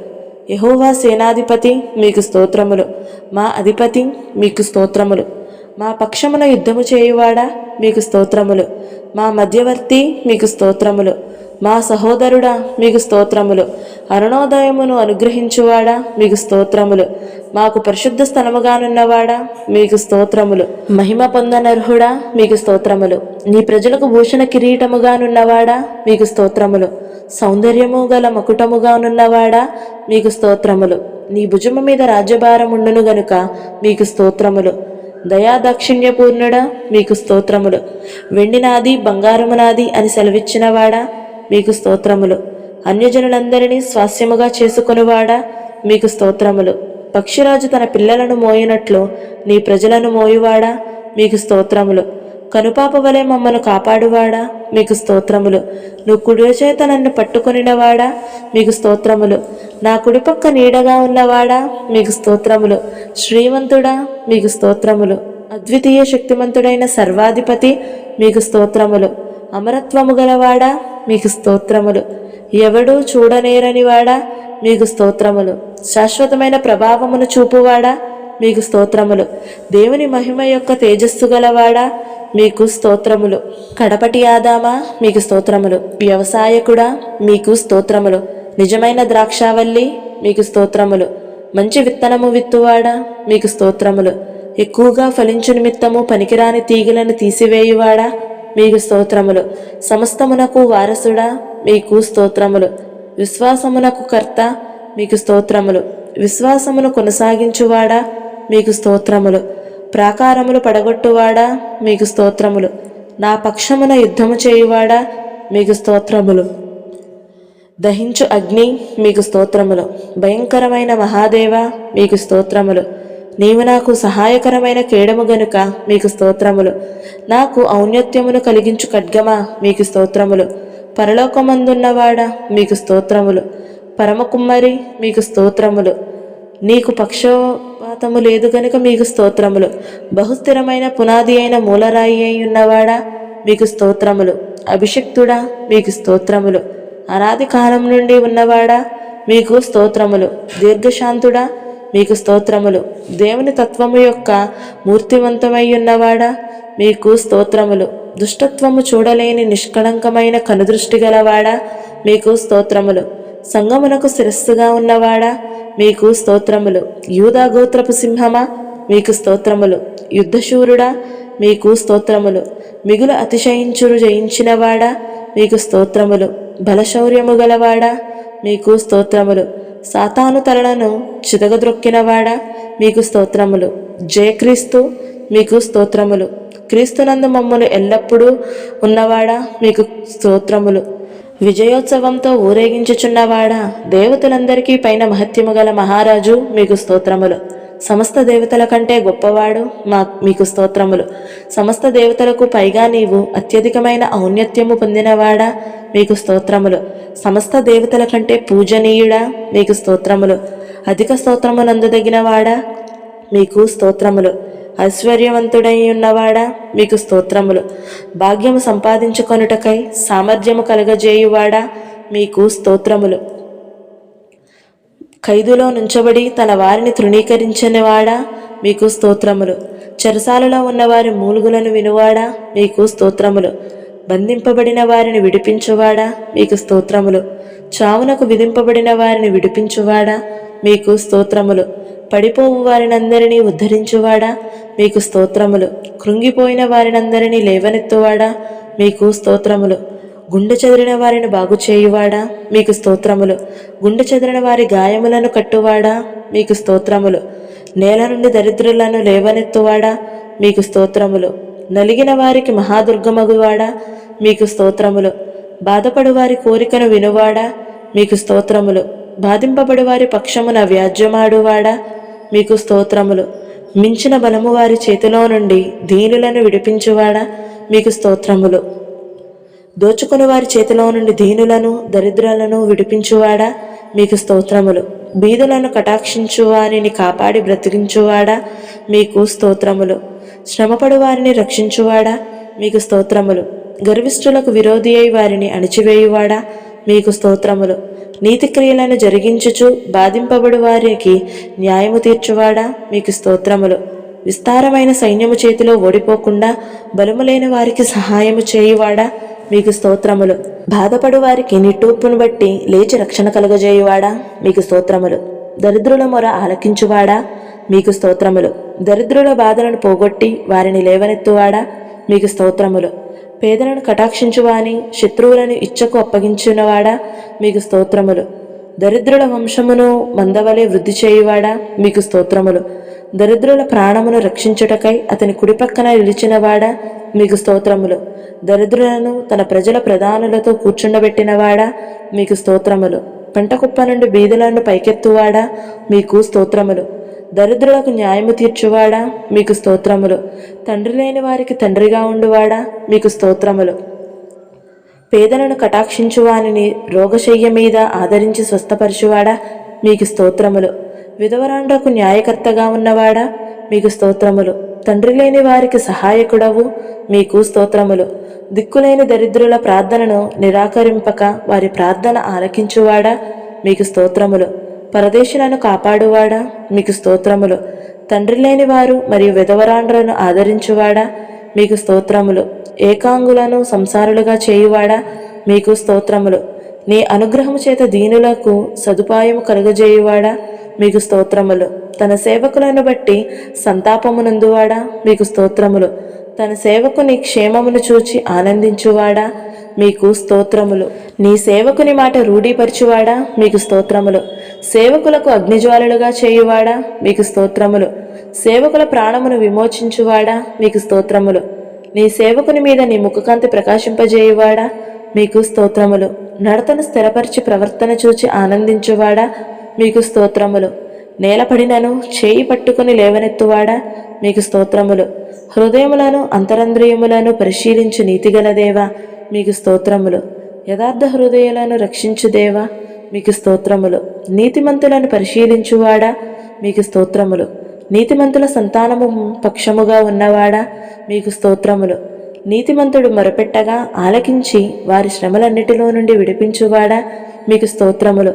యెహోవా సేనాధిపతి మీకు స్తోత్రములు. మా అధిపతి మీకు స్తోత్రములు. మా పక్షమున యుద్ధము చేయువాడా మీకు స్తోత్రములు. మా మధ్యవర్తి మీకు స్తోత్రములు. మా సహోదరుడా మీకు స్తోత్రములు. అరుణోదయమును అనుగ్రహించువాడా మీకు స్తోత్రములు. మాకు పరిశుద్ధ స్థలముగానున్నవాడా మీకు స్తోత్రములు. మహిమ పొందనర్హుడా మీకు స్తోత్రములు. నీ ప్రజలకు భూషణ కిరీటముగానున్నవాడా మీకు స్తోత్రములు. సౌందర్యము గల మకుటముగానున్నవాడా మీకు స్తోత్రములు. నీ భుజము మీద రాజ్యభారముండును గనుక మీకు స్తోత్రములు. దయాదాక్షిణ్యపూర్ణుడా మీకు స్తోత్రములు. వెండి నాది, బంగారము నాది అని సెలవిచ్చినవాడా మీకు స్తోత్రములు. అన్యజనులందరినీ స్వాస్యముగా చేసుకొనివాడా మీకు స్తోత్రములు. పక్షిరాజు తన పిల్లలను మోయినట్లు నీ ప్రజలను మోయువాడా మీకు స్తోత్రములు. కనుపాప వలె మమ్మను కాపాడువాడా మీకు స్తోత్రములు. నువ్వు కుడి చేత నన్ను పట్టుకొనినవాడా మీకు స్తోత్రములు. నా కుడిపక్క నీడగా ఉన్నవాడా మీకు స్తోత్రములు. శ్రీమంతుడా మీకు స్తోత్రములు. అద్వితీయ శక్తిమంతుడైన సర్వాధిపతి మీకు స్తోత్రములు. అమరత్వము గలవాడా మీకు స్తోత్రములు. ఎవడూ చూడనేరనివాడా మీకు స్తోత్రములు. శాశ్వతమైన ప్రభావమును చూపువాడా మీకు స్తోత్రములు. దేవుని మహిమ యొక్క తేజస్సు గలవాడా మీకు స్తోత్రములు. కడపటి ఆదామా మీకు స్తోత్రములు. వ్యవసాయకుడా మీకు స్తోత్రములు. నిజమైన ద్రాక్షావల్లి మీకు స్తోత్రములు. మంచి విత్తనము విత్తువాడా మీకు స్తోత్రములు. ఎక్కువగా ఫలించు నిమిత్తము పనికిరాని తీగలను తీసివేయువాడా మీకు స్తోత్రములు. సమస్తమునకు వారసుడా మీకు స్తోత్రములు. విశ్వాసమునకు కర్త మీకు స్తోత్రములు. విశ్వాసమును కొనసాగించువాడా మీకు స్తోత్రములు. ప్రాకారములు పడగొట్టువాడా మీకు స్తోత్రములు. నా పక్షమున యుద్ధము చేయువాడా మీకు స్తోత్రములు. దహించు అగ్ని మీకు స్తోత్రములు. భయంకరమైన మహాదేవ మీకు స్తోత్రములు. నీవు నాకు సహాయకరమైన కేడము గనుక మీకు స్తోత్రములు. నాకు ఔన్నత్యమును కలిగించు ఖడ్గమా మీకు స్తోత్రములు. పరలోకమందున్నవాడా మీకు స్తోత్రములు. పరమకుమ్మరి మీకు స్తోత్రములు. నీకు పక్షపాతము లేదు గనుక మీకు స్తోత్రములు. బహుస్థిరమైన పునాది అయిన మూలరాయి అయి ఉన్నవాడా మీకు స్తోత్రములు. అభిషిక్తుడా మీకు స్తోత్రములు. అనాది కాలం నుండి ఉన్నవాడా మీకు స్తోత్రములు. దీర్ఘశాంతుడా మీకు స్తోత్రములు. దేవుని తత్వము యొక్క మూర్తివంతమై ఉన్నవాడా మీకు స్తోత్రములు. దుష్టత్వము చూడలేని నిష్కళంకమైన కనుదృష్టి గలవాడా మీకు స్తోత్రములు. సంగమునకు శిరస్సుగా ఉన్నవాడా మీకు స్తోత్రములు. యూదా గోత్రపు సింహమా మీకు స్తోత్రములు. యుద్ధశూరుడా మీకు స్తోత్రములు. మిగులు అతిశయించురు జయించినవాడా మీకు స్తోత్రములు. బలశౌర్యము గలవాడా మీకు స్తోత్రములు. సాతాను తలలను చితగద్రొక్కినవాడా మీకు స్తోత్రములు. జయక్రీస్తు మీకు స్తోత్రములు. క్రీస్తునందు మమ్మను ఎల్లప్పుడూ ఉన్నవాడా మీకు స్తోత్రములు. విజయోత్సవంతో ఊరేగించుచున్నవాడా దేవతలందరికీ పైన మహత్యము గల మహారాజు మీకు స్తోత్రములు. సమస్త దేవతల కంటే గొప్పవాడు మీకు స్తోత్రములు. సమస్త దేవతలకు పైగా నీవు అత్యధికమైన ఔన్నత్యము పొందినవాడా మీకు స్తోత్రములు. సమస్త దేవతల కంటే పూజనీయుడా మీకు స్తోత్రములు. అధిక స్తోత్రమునందదగినవాడా మీకు స్తోత్రములు. ఐశ్వర్యవంతుడై ఉన్నవాడా మీకు స్తోత్రములు. భాగ్యము సంపాదించుకొనుటకై సామర్థ్యము కలగజేయువాడా మీకు స్తోత్రములు. ఖైదులో నుంచబడి తన వారిని తృణీకరించినవాడా మీకు స్తోత్రములు. చెరసాలలో ఉన్నవారి మూలుగులను వినువాడా మీకు స్తోత్రములు. బంధింపబడిన వారిని విడిపించువాడా మీకు స్తోత్రములు. చావునకు విధింపబడిన వారిని విడిపించువాడా మీకు స్తోత్రములు. పడిపోవు వారినందరినీ ఉద్ధరించువాడా మీకు స్తోత్రములు. కృంగిపోయిన వారినందరినీ లేవనెత్తువాడా మీకు స్తోత్రములు. గుండె చెదిరిన వారిని బాగు చేయువాడా మీకు స్తోత్రములు. గుండె చెదిరిన వారి గాయములను కట్టువాడా మీకు స్తోత్రములు. నేల నుండి దరిద్రులను లేవనెత్తువాడా మీకు స్తోత్రములు. నలిగిన వారికి మహాదుర్గమగువాడా మీకు స్తోత్రములు. బాధపడు వారి కోరికను వినువాడా మీకు స్తోత్రములు. బాధింపబడి వారి పక్షమున వ్యాజ్యమాడువాడా మీకు స్తోత్రములు. మించిన బలము వారి చేతిలో నుండి దీనులను విడిపించువాడా మీకు స్తోత్రములు. దోచుకుని వారి చేతిలో నుండి దీనులను దరిద్రులను విడిపించువాడా మీకు స్తోత్రములు. బీదులను కటాక్షించు వారిని కాపాడి బ్రతికించువాడా మీకు స్తోత్రములు. శ్రమపడు వారిని రక్షించువాడా మీకు స్తోత్రములు. గర్విష్ఠులకు విరోధి అయి వారిని అణిచివేయువాడా మీకు స్తోత్రములు. నీతి క్రియలను జరిగించుచు బాధింపబడు వారికి న్యాయము తీర్చువాడా మీకు స్తోత్రములు. విస్తారమైన సైన్యము చేతిలో ఓడిపోకుండా బలము లేని వారికి సహాయము చేయువాడా మీకు స్తోత్రములు. బాధపడు వారికి నిట్టూర్పును బట్టి లేచి రక్షణ కలుగజేయువాడా మీకు స్తోత్రములు. దరిద్రుల మొర ఆలకించువాడా మీకు స్తోత్రములు. దరిద్రుల బాధలను పోగొట్టి వారిని లేవనెత్తువాడా మీకు స్తోత్రములు. పేదలను కటాక్షించువాని శత్రువులను ఇచ్చకు అప్పగించినవాడా మీకు స్తోత్రములు. దరిద్రుల వంశమును మందవలే వృద్ధి చేయువాడా మీకు స్తోత్రములు. దరిద్రుల ప్రాణమును రక్షించుటకై అతని కుడిపక్కన నిలిచినవాడా, మీకు స్తోత్రములు. దరిద్రులను తన ప్రజల ప్రధానులతో కూర్చుండబెట్టినవాడా, మీకు స్తోత్రములు. పెంటకుప్ప నుండి బీదలను పైకెత్తువాడా, మీకు స్తోత్రములు. దరిద్రులకు న్యాయము తీర్చువాడా, మీకు స్తోత్రములు. తండ్రి లేని వారికి తండ్రిగా ఉండువాడా, మీకు స్తోత్రములు. పేదలను కటాక్షించువానిని రోగశయ్య మీద ఆదరించి స్వస్థపరచువాడా, మీకు స్తోత్రములు. విధవరాండ్రకు న్యాయకర్తగా ఉన్నవాడా, మీకు స్తోత్రములు. తండ్రి లేని వారికి సహాయకుడవు, మీకు స్తోత్రములు. దిక్కులేని దరిద్రుల ప్రార్థనను నిరాకరింపక వారి ప్రార్థన ఆలకించువాడా, మీకు స్తోత్రములు. పరదేశులను కాపాడువాడా, మీకు స్తోత్రములు. తండ్రి లేని వారు మరియు విధవరాండ్రను ఆదరించువాడా, మీకు స్తోత్రములు. ఏకాంగులను సంసారులుగా చేయువాడా, మీకు స్తోత్రములు. నీ అనుగ్రహము చేత దీనులకు సదుపాయము కలుగజేయువాడా, మీకు స్తోత్రములు. తన సేవకులను బట్టి సంతాపమునందువాడా, మీకు స్తోత్రములు. తన సేవకుని క్షేమమును చూచి ఆనందించువాడా, మీకు స్తోత్రములు. నీ సేవకుని మాట రూఢీపరచువాడా, మీకు స్తోత్రములు. సేవకులకు అగ్నిజ్వాలలుగా చేయువాడా, మీకు స్తోత్రములు. సేవకుల ప్రాణమును విమోచించువాడా, మీకు స్తోత్రములు. నీ సేవకుని మీద నీ ముఖకాంతి ప్రకాశింపజేయువాడా, మీకు స్తోత్రములు. నడతను స్థిరపరిచి ప్రవర్తన చూచి ఆనందించువాడా, మీకు స్తోత్రములు. నేలపడినను చేయి పట్టుకుని లేవనెత్తువాడా, మీకు స్తోత్రములు. హృదయములను అంతరంద్రియములను పరిశీలించు నీతిగల దేవా, మీకు స్తోత్రములు. యథార్థ హృదయాలను రక్షించు దేవా, మీకు స్తోత్రములు. నీతిమంతులను పరిశీలించువాడా, మీకు స్తోత్రములు. నీతిమంతుల సంతానము పక్షముగా ఉన్నవాడా, మీకు స్తోత్రములు. నీతిమంతుడు మొరపెట్టగా ఆలకించి వారి శ్రమలన్నిటిలో నుండి విడిపించువాడా, మీకు స్తోత్రములు.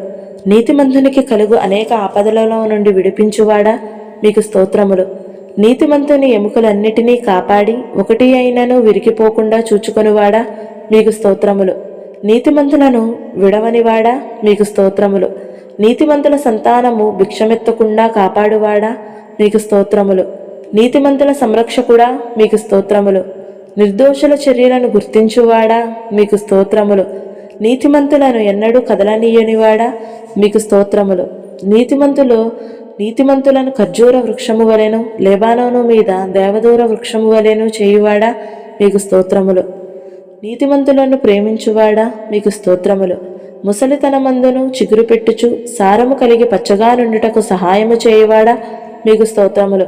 నీతిమంతునికి కలుగు అనేక ఆపదలలో నుండి విడిపించువాడా, మీకు స్తోత్రములు. నీతిమంతుని ఎముకలన్నిటినీ కాపాడి ఒకటి అయినను విరిగిపోకుండా చూచుకొనివాడా, మీకు స్తోత్రములు. నీతిమంతులను విడవనివాడా, మీకు స్తోత్రములు. నీతిమంతుల సంతానము భిక్షమెత్తకుండా కాపాడువాడా, మీకు స్తోత్రములు. నీతిమంతుల సంరక్షకుడా, మీకు స్తోత్రములు. నిర్దోషుల చర్యలను గుర్తించువాడా, మీకు స్తోత్రములు. నీతిమంతులను ఎన్నడూ కదలనీయనివాడా, మీకు స్తోత్రములు. నీతిమంతులను ఖర్జూర వృక్షము వలెను లెబానోను మీద దేవదూర వృక్షము వలెను చేయువాడా, మీకు స్తోత్రములు. నీతిమంతులను ప్రేమించువాడా, మీకు స్తోత్రములు. ముసలితనమందును చిగురు పెట్టుచు సారము కలిగి పచ్చగా నుండుటకు సహాయము చేయువాడా, మీకు స్తోత్రములు.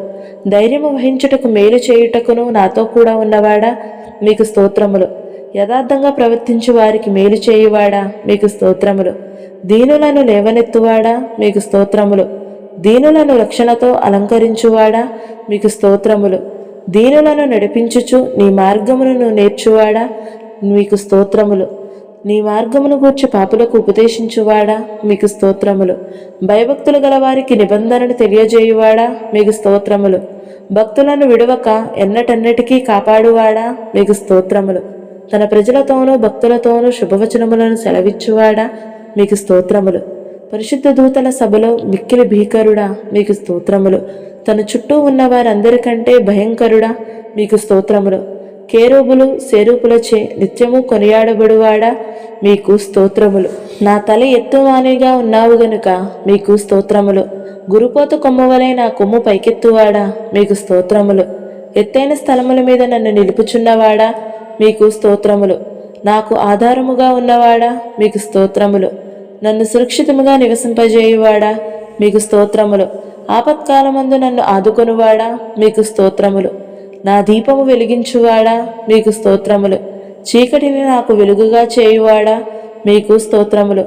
ధైర్యము వహించుటకు మేలు చేయుటకును నాతో కూడా ఉన్నవాడా, మీకు స్తోత్రములు. యథార్థంగా ప్రవర్తించు వారికి మేలు చేయువాడా, మీకు స్తోత్రములు. దీనులను లేవనెత్తువాడా, మీకు స్తోత్రములు. దీనులను రక్షణతో అలంకరించువాడా, మీకు స్తోత్రములు. దీనులను నడిపించుచు నీ మార్గమును నేర్చువాడా, మీకు స్తోత్రములు. నీ మార్గమును గూర్చి పాపులకు ఉపదేశించువాడా, మీకు స్తోత్రములు. భయభక్తులు గల వారికి నిబంధనను తెలియజేయువాడా, మీకు స్తోత్రములు. భక్తులను విడవక ఎన్నటన్నిటికీ కాపాడువాడా, మీకు స్తోత్రములు. తన ప్రజలతోనూ భక్తులతోనూ శుభవచనములను సెలవిచ్చువాడా, మీకు స్తోత్రములు. పరిశుద్ధ దూతల సభలో మిక్కిలి భీకరుడా, మీకు స్తోత్రములు. తన చుట్టూ ఉన్న వారందరికంటే భయంకరుడా, మీకు స్తోత్రములు. కేరూబులు సేరూపులచే నిత్యము కొనియాడబడువాడా, మీకు స్తోత్రములు. నా తల ఎత్తువానిగా ఉన్నావు గనుక మీకు స్తోత్రములు. గురుపోతు కొమ్మవలే నా కొమ్ము పైకెత్తువాడా, మీకు స్తోత్రములు. ఎత్తైన స్థలముల మీద నన్ను నిలుపుచున్నవాడా, మీకు స్తోత్రములు. నాకు ఆధారముగా ఉన్నవాడా, మీకు స్తోత్రములు. నన్ను సురక్షితముగా నివసింపజేయువాడా, మీకు స్తోత్రములు. ఆపత్కాలమందు నన్ను ఆదుకొనువాడా, మీకు స్తోత్రములు. నా దీపము వెలిగించువాడా, మీకు స్తోత్రములు. చీకటిని నాకు వెలుగుగా చేయువాడా, మీకు స్తోత్రములు.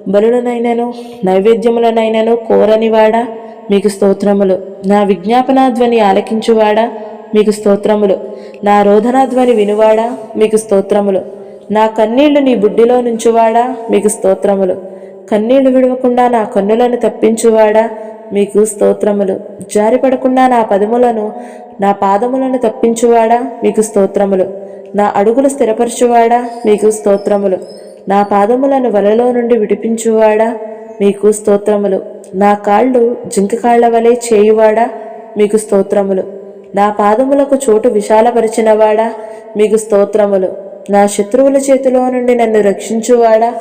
బలులనైనను నైవేద్యములనైనను కోరనివాడా, మీకు స్తోత్రములు. నా విజ్ఞాపనాధ్వని ఆలకించువాడా, మీకు స్తోత్రములు. నా రోదనాధ్వని వినువాడా, మీకు స్తోత్రములు. నా కన్నీళ్లు నీ బుడ్డిలో నుంచువాడా, మీకు స్తోత్రములు. కన్నీళ్లు విడవకుండా నా కన్నులను తప్పించువాడా, మీకు స్తోత్రములు. జారిపడకుండా నా పాదములను తప్పించువాడా, మీకు స్తోత్రములు. నా అడుగులు స్థిరపరచువాడా, మీకు స్తోత్రములు. నా పాదములను వలలో నుండి విడిపించువాడా, మీకు స్తోత్రములు. నా కాళ్ళు జింక కాళ్ల వలె చేయువాడా, మీకు స్తోత్రములు. నా పాదములకు చోటు విశాలపరిచినవాడా, మీకు స్తోత్రములు. నా శత్రువుల చేతిలో నుండి నన్ను రక్షించువాడా,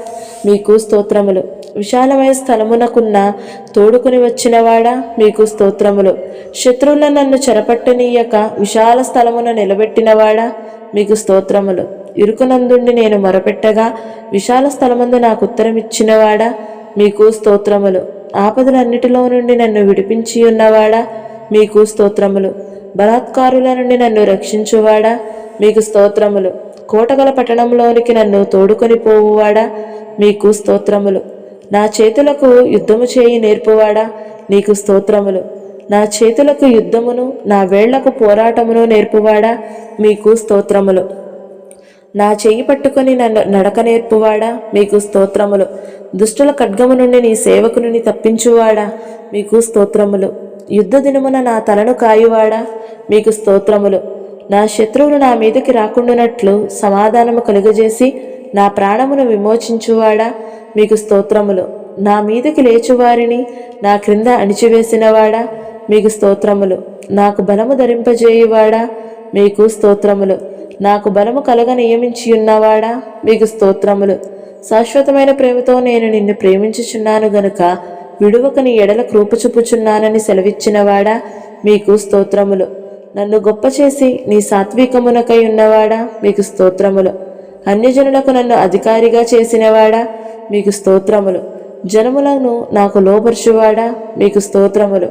మీకు స్తోత్రములు. విశాలమైన స్థలమునకున్న తోడుకుని వచ్చినవాడా మీకు స్తోత్రములు. శత్రువులను నన్ను చెరపట్టనీయక విశాల స్థలమున నిలబెట్టినవాడా మీకు స్తోత్రములు. ఇరుకునందుండి నేను మొరపెట్టగా విశాల స్థలమందు నాకు ఉత్తరమిచ్చినవాడా మీకు స్తోత్రములు. ఆపదలన్నిటిలో నుండి నన్ను విడిపించి ఉన్నవాడా మీకు స్తోత్రములు. బలాత్కారుల నుండి నన్ను రక్షించువాడా మీకు స్తోత్రములు. కోటగల పట్టణంలోనికి నన్ను తోడుకొని పోవువాడా మీకు స్తోత్రములు. నా చేతులకు యుద్ధము చేయి నేర్పువాడా నీకు స్తోత్రములు. నా చేతులకు యుద్ధమును నా వేళ్లకు పోరాటమును నేర్పువాడా మీకు స్తోత్రములు. నా చెయ్యి పట్టుకొని నన్ను నడక నేర్పువాడా మీకు స్తోత్రములు. దుష్టుల ఖడ్గము నుండి నీ సేవకుని తప్పించువాడా మీకు స్తోత్రములు. యుద్ధ దినమున నా తలను కాయువాడా మీకు స్తోత్రములు. నా శత్రువులు నా మీదకి రాకుండానట్లు సమాధానము కలుగజేసి నా ప్రాణమును విమోచించువాడా మీకు స్తోత్రములు. నా మీదకి లేచువారిని నా క్రింద అణిచివేసినవాడా మీకు స్తోత్రములు. నాకు బలము ధరింపజేయువాడా మీకు స్తోత్రములు. నాకు బలము కలగ నియమించి ఉన్నవాడా మీకు స్తోత్రములు. శాశ్వతమైన ప్రేమతో నేను నిన్ను ప్రేమించుచున్నాను గనుక విడువక నీ ఎడల కృప చూపుచున్నానని సెలవిచ్చినవాడా మీకు స్తోత్రములు. నన్ను గొప్ప చేసి నీ సాత్వికమునకై ఉన్నవాడా మీకు స్తోత్రములు. అన్యజనులకు నన్ను అధికారిగా చేసినవాడా మీకు స్తోత్రములు. జనములను నాకు లోపరుచువాడా మీకు స్తోత్రములు.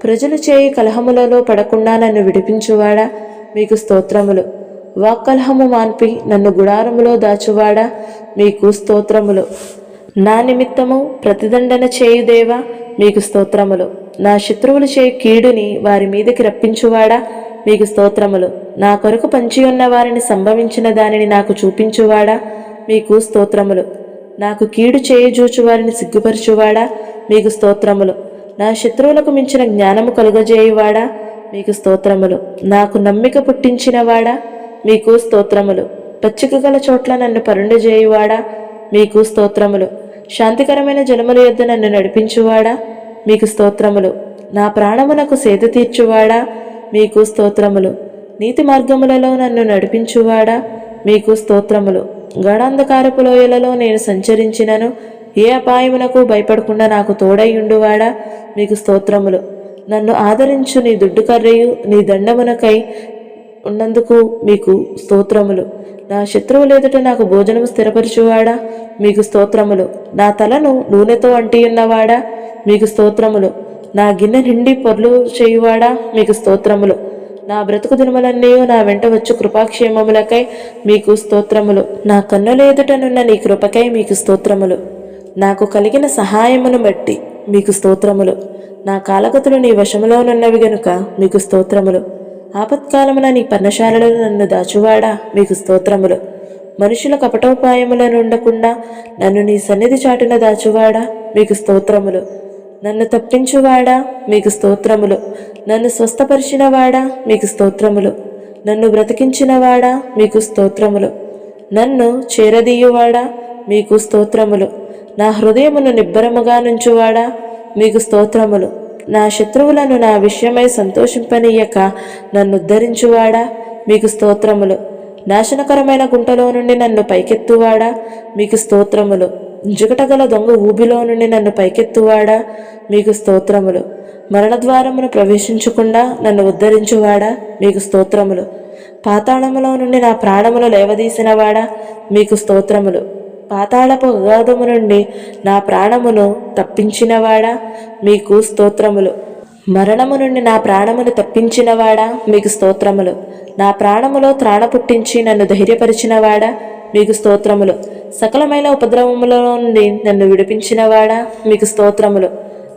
ప్రజలు చేయి కలహములలో పడకుండా నన్ను విడిపించువాడా మీకు స్తోత్రములు. వాక్కలహము మాన్పి నన్ను గుడారములో దాచువాడా మీకు స్తోత్రములు. నా నిమిత్తము ప్రతిదండన చేయుదేవా మీకు స్తోత్రములు. నా శత్రువులు చేయి కీడుని వారి మీదకి రప్పించువాడా మీకు స్తోత్రములు. నా కొరకు పంచి ఉన్న వారిని సంభవించిన దానిని నాకు చూపించువాడా మీకు స్తోత్రములు. నాకు కీడు చేయజూచు వారిని సిగ్గుపరచువాడా మీకు స్తోత్రములు. నా శత్రువులకు మించిన జ్ఞానము కలుగజేయువాడా మీకు స్తోత్రములు. నాకు నమ్మిక పుట్టించినవాడా మీకు స్తోత్రములు. పచ్చిక గల చోట్ల నన్ను పరుండజేయువాడా మీకు స్తోత్రములు. శాంతికరమైన జలముల యొద్ద నన్ను నడిపించువాడా మీకు స్తోత్రములు. నా ప్రాణమునకు సేద తీర్చువాడా మీకు స్తోత్రములు. నీతి మార్గములలో నన్ను నడిపించువాడా మీకు స్తోత్రములు. గాఢాంధకారపు లోయలలో నేను సంచరించినను ఏ అపాయమునకు భయపడకుండా నాకు తోడైయుండువాడా మీకు స్తోత్రములు. నన్ను ఆదరించు నీ దుడ్డు కర్రయు నీ దండమునకై ఉన్నందుకు మీకు స్తోత్రములు. నా శత్రువులు ఎదుట నాకు భోజనము స్థిరపరచువాడా మీకు స్తోత్రములు. నా తలను నూనెతో అంటియున్నవాడా మీకు స్తోత్రములు. నా గిన్నె నిండి పొర్లు చేయువాడా మీకు స్తోత్రములు. నా బ్రతుకు దినములన్నీ నా వెంట వచ్చు కృపాక్షేమములకై మీకు స్తోత్రములు. నా కన్నుల ఎదుటనున్న నీ కృపకై మీకు స్తోత్రములు. నాకు కలిగిన సహాయమును బట్టి మీకు స్తోత్రములు. నా కాలగతులు నీ వశములోనున్నవి గనుక మీకు స్తోత్రములు. ఆపత్కాలమున నీ పర్ణశాలలో నన్ను దాచువాడా మీకు స్తోత్రములు. మనుషుల కపటోపాయములను ఉండకుండా నన్ను నీ సన్నిధి చాటున దాచువాడా మీకు స్తోత్రములు. నన్ను తప్పించువాడా మీకు స్తోత్రములు. నన్ను స్వస్థపరిచినవాడా మీకు స్తోత్రములు. నన్ను బ్రతికించినవాడా మీకు స్తోత్రములు. నన్ను చేరదీయువాడా మీకు స్తోత్రములు. నా హృదయమును నిబ్బరముగా నుంచువాడా మీకు స్తోత్రములు. నా శత్రువులను నా విషయమై సంతోషింపనీయక నన్ను ఉద్ధరించువాడా మీకు స్తోత్రములు. నాశనకరమైన గుంటలో నుండి నన్ను పైకెత్తువాడా మీకు స్తోత్రములు. జిగటగల దొంగ ఊబిలో నుండి నన్ను పైకెత్తువాడా మీకు స్తోత్రములు. మరణద్వారమును ప్రవేశించకుండా నన్ను ఉద్ధరించువాడా మీకు స్తోత్రములు. పాతాళములో నుండి నా ప్రాణమును లేవదీసినవాడా మీకు స్తోత్రములు. పాతాళపు అగాధము నుండి నా ప్రాణమును తప్పించినవాడా మీకు స్తోత్రములు. మరణము నుండి నా ప్రాణమును తప్పించినవాడా మీకు స్తోత్రములు. నా ప్రాణములో త్రాణ పుట్టించి నన్ను ధైర్యపరిచినవాడా మీకు స్తోత్రములు. సకలమైన ఉపద్రవముల నుండి నన్ను విడిపించినవాడా మీకు స్తోత్రములు.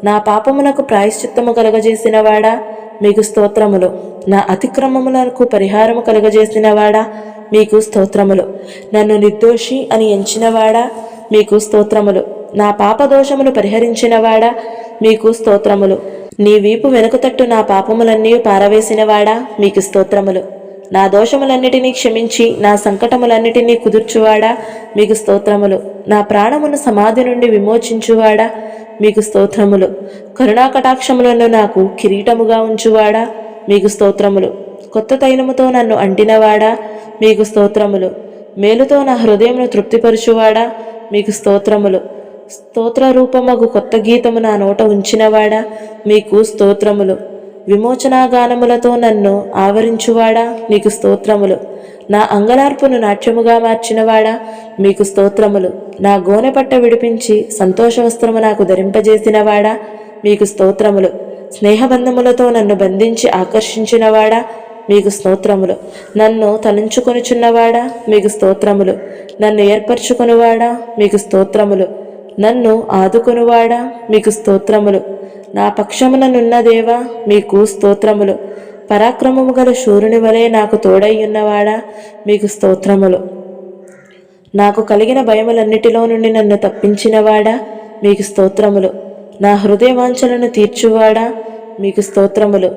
నా పాపమునకు ప్రాయశ్చిత్తము కలుగజేసినవాడా మీకు స్తోత్రములు. నా అతిక్రమములకు పరిహారము కలుగజేసినవాడా మీకు స్తోత్రములు. నన్ను నిర్దోషి అని ఎంచినవాడా మీకు స్తోత్రములు. నా పాపదోషమును పరిహరించినవాడా మీకు స్తోత్రములు. నీ వీపు వెనుకతట్టు నా పాపములన్నీ పారవేసినవాడా మీకు స్తోత్రములు. నా దోషములన్నిటినీ క్షమించి నా సంకటములన్నిటినీ కుదుర్చువాడా మీకు స్తోత్రములు. నా ప్రాణమును సమాధి నుండి విమోచించువాడా మీకు స్తోత్రములు. కరుణాకటాక్షములను నాకు కిరీటముగా ఉంచువాడా మీకు స్తోత్రములు. కొత్త తైలముతో నన్ను అంటినవాడా మీకు స్తోత్రములు. మేలుతో నా హృదయమును తృప్తిపరచువాడా మీకు స్తోత్రములు. స్తోత్ర రూపమగు కొత్త గీతము నా నోట ఉంచినవాడా, మీకు స్తోత్రములు. విమోచనాగానములతో నన్ను ఆవరించువాడా, మీకు స్తోత్రములు. నా అంగలార్పును నాట్యముగా మార్చినవాడా, మీకు స్తోత్రములు. నా గోనెపట్ట విడిపించి సంతోష వస్త్రము నాకు ధరింపజేసినవాడా, మీకు స్తోత్రములు. స్నేహబంధములతో నన్ను బంధించి ఆకర్షించినవాడా, మీకు స్తోత్రములు. నన్ను తలంచుకొనుచున్నవాడా, మీకు స్తోత్రములు. నన్ను ఏర్పరచుకొనువాడా, మీకు స్తోత్రములు. నన్ను ఆదుకొనువాడా, మీకు స్తోత్రములు. నా పక్షముననున్న దేవా, మీకు స్తోత్రములు. పరాక్రమము గల శూరుని వలె నాకు తోడయ్యున్నవాడా, మీకు స్తోత్రములు. నాకు కలిగిన భయములన్నిటిలో నుండి నన్ను తప్పించినవాడా, మీకు స్తోత్రములు. నా హృదయవాంఛలను తీర్చువాడా, మీకు స్తోత్రములు.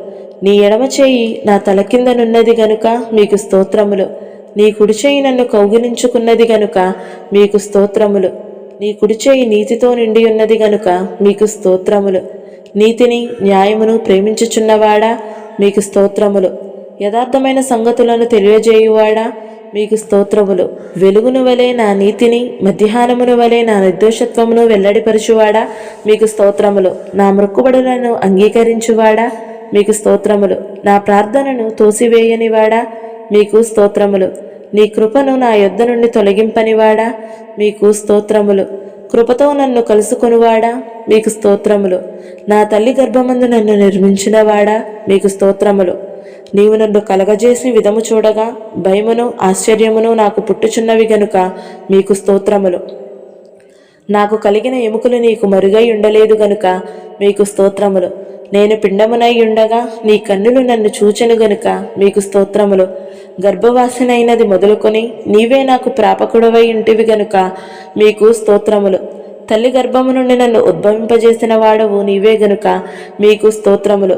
నీ ఎడమ చేయి నా తల కిందనున్నది గనుక మీకు స్తోత్రములు. నీ కుడి చేయి నన్ను కౌగిలించుకున్నది గనుక మీకు స్తోత్రములు. నీ కుడి చేయి నీతితో నిండి ఉన్నది గనుక మీకు స్తోత్రములు. నీతిని న్యాయమును ప్రేమించుచున్నవాడా, మీకు స్తోత్రములు. యథార్థమైన సంగతులను తెలియజేయువాడా, మీకు స్తోత్రములు. వెలుగును వలె నా నీతిని, మధ్యాహ్నమును వలె నా నిర్దోషత్వమును వెల్లడిపరచువాడా, మీకు స్తోత్రములు. నా మొక్కుబడులను అంగీకరించువాడా, మీకు స్తోత్రములు. నా ప్రార్థనను తోసివేయనివాడా, మీకు స్తోత్రములు. నీ కృపను నా యొద్ద నుండి తొలగింపనివాడా, మీకు స్తోత్రములు. కృపతో నన్ను కలుసుకొనువాడా, మీకు స్తోత్రములు. నా తల్లి గర్భమందు నన్ను నిర్మించినవాడా, మీకు స్తోత్రములు. నీవు నన్ను కలగజేసి విధము చూడగా భయమును ఆశ్చర్యమును నాకు పుట్టుచున్నవి గనుక మీకు స్తోత్రములు. నాకు కలిగిన ఎముకలు నీకు మరుగై ఉండలేదు గనుక మీకు స్తోత్రములు. నేను పిండమునై ఉండగా నీ కన్నులు నన్ను చూచెను గనుక మీకు స్తోత్రములు. గర్భవాసినైనది మొదలుకొని నీవే నాకు ప్రాపకుడవై ఉంటివి గనుక మీకు స్తోత్రములు. తల్లి గర్భము నుండి నన్ను ఉద్భవింపజేసిన వాడవు నీవే గనుక మీకు స్తోత్రములు.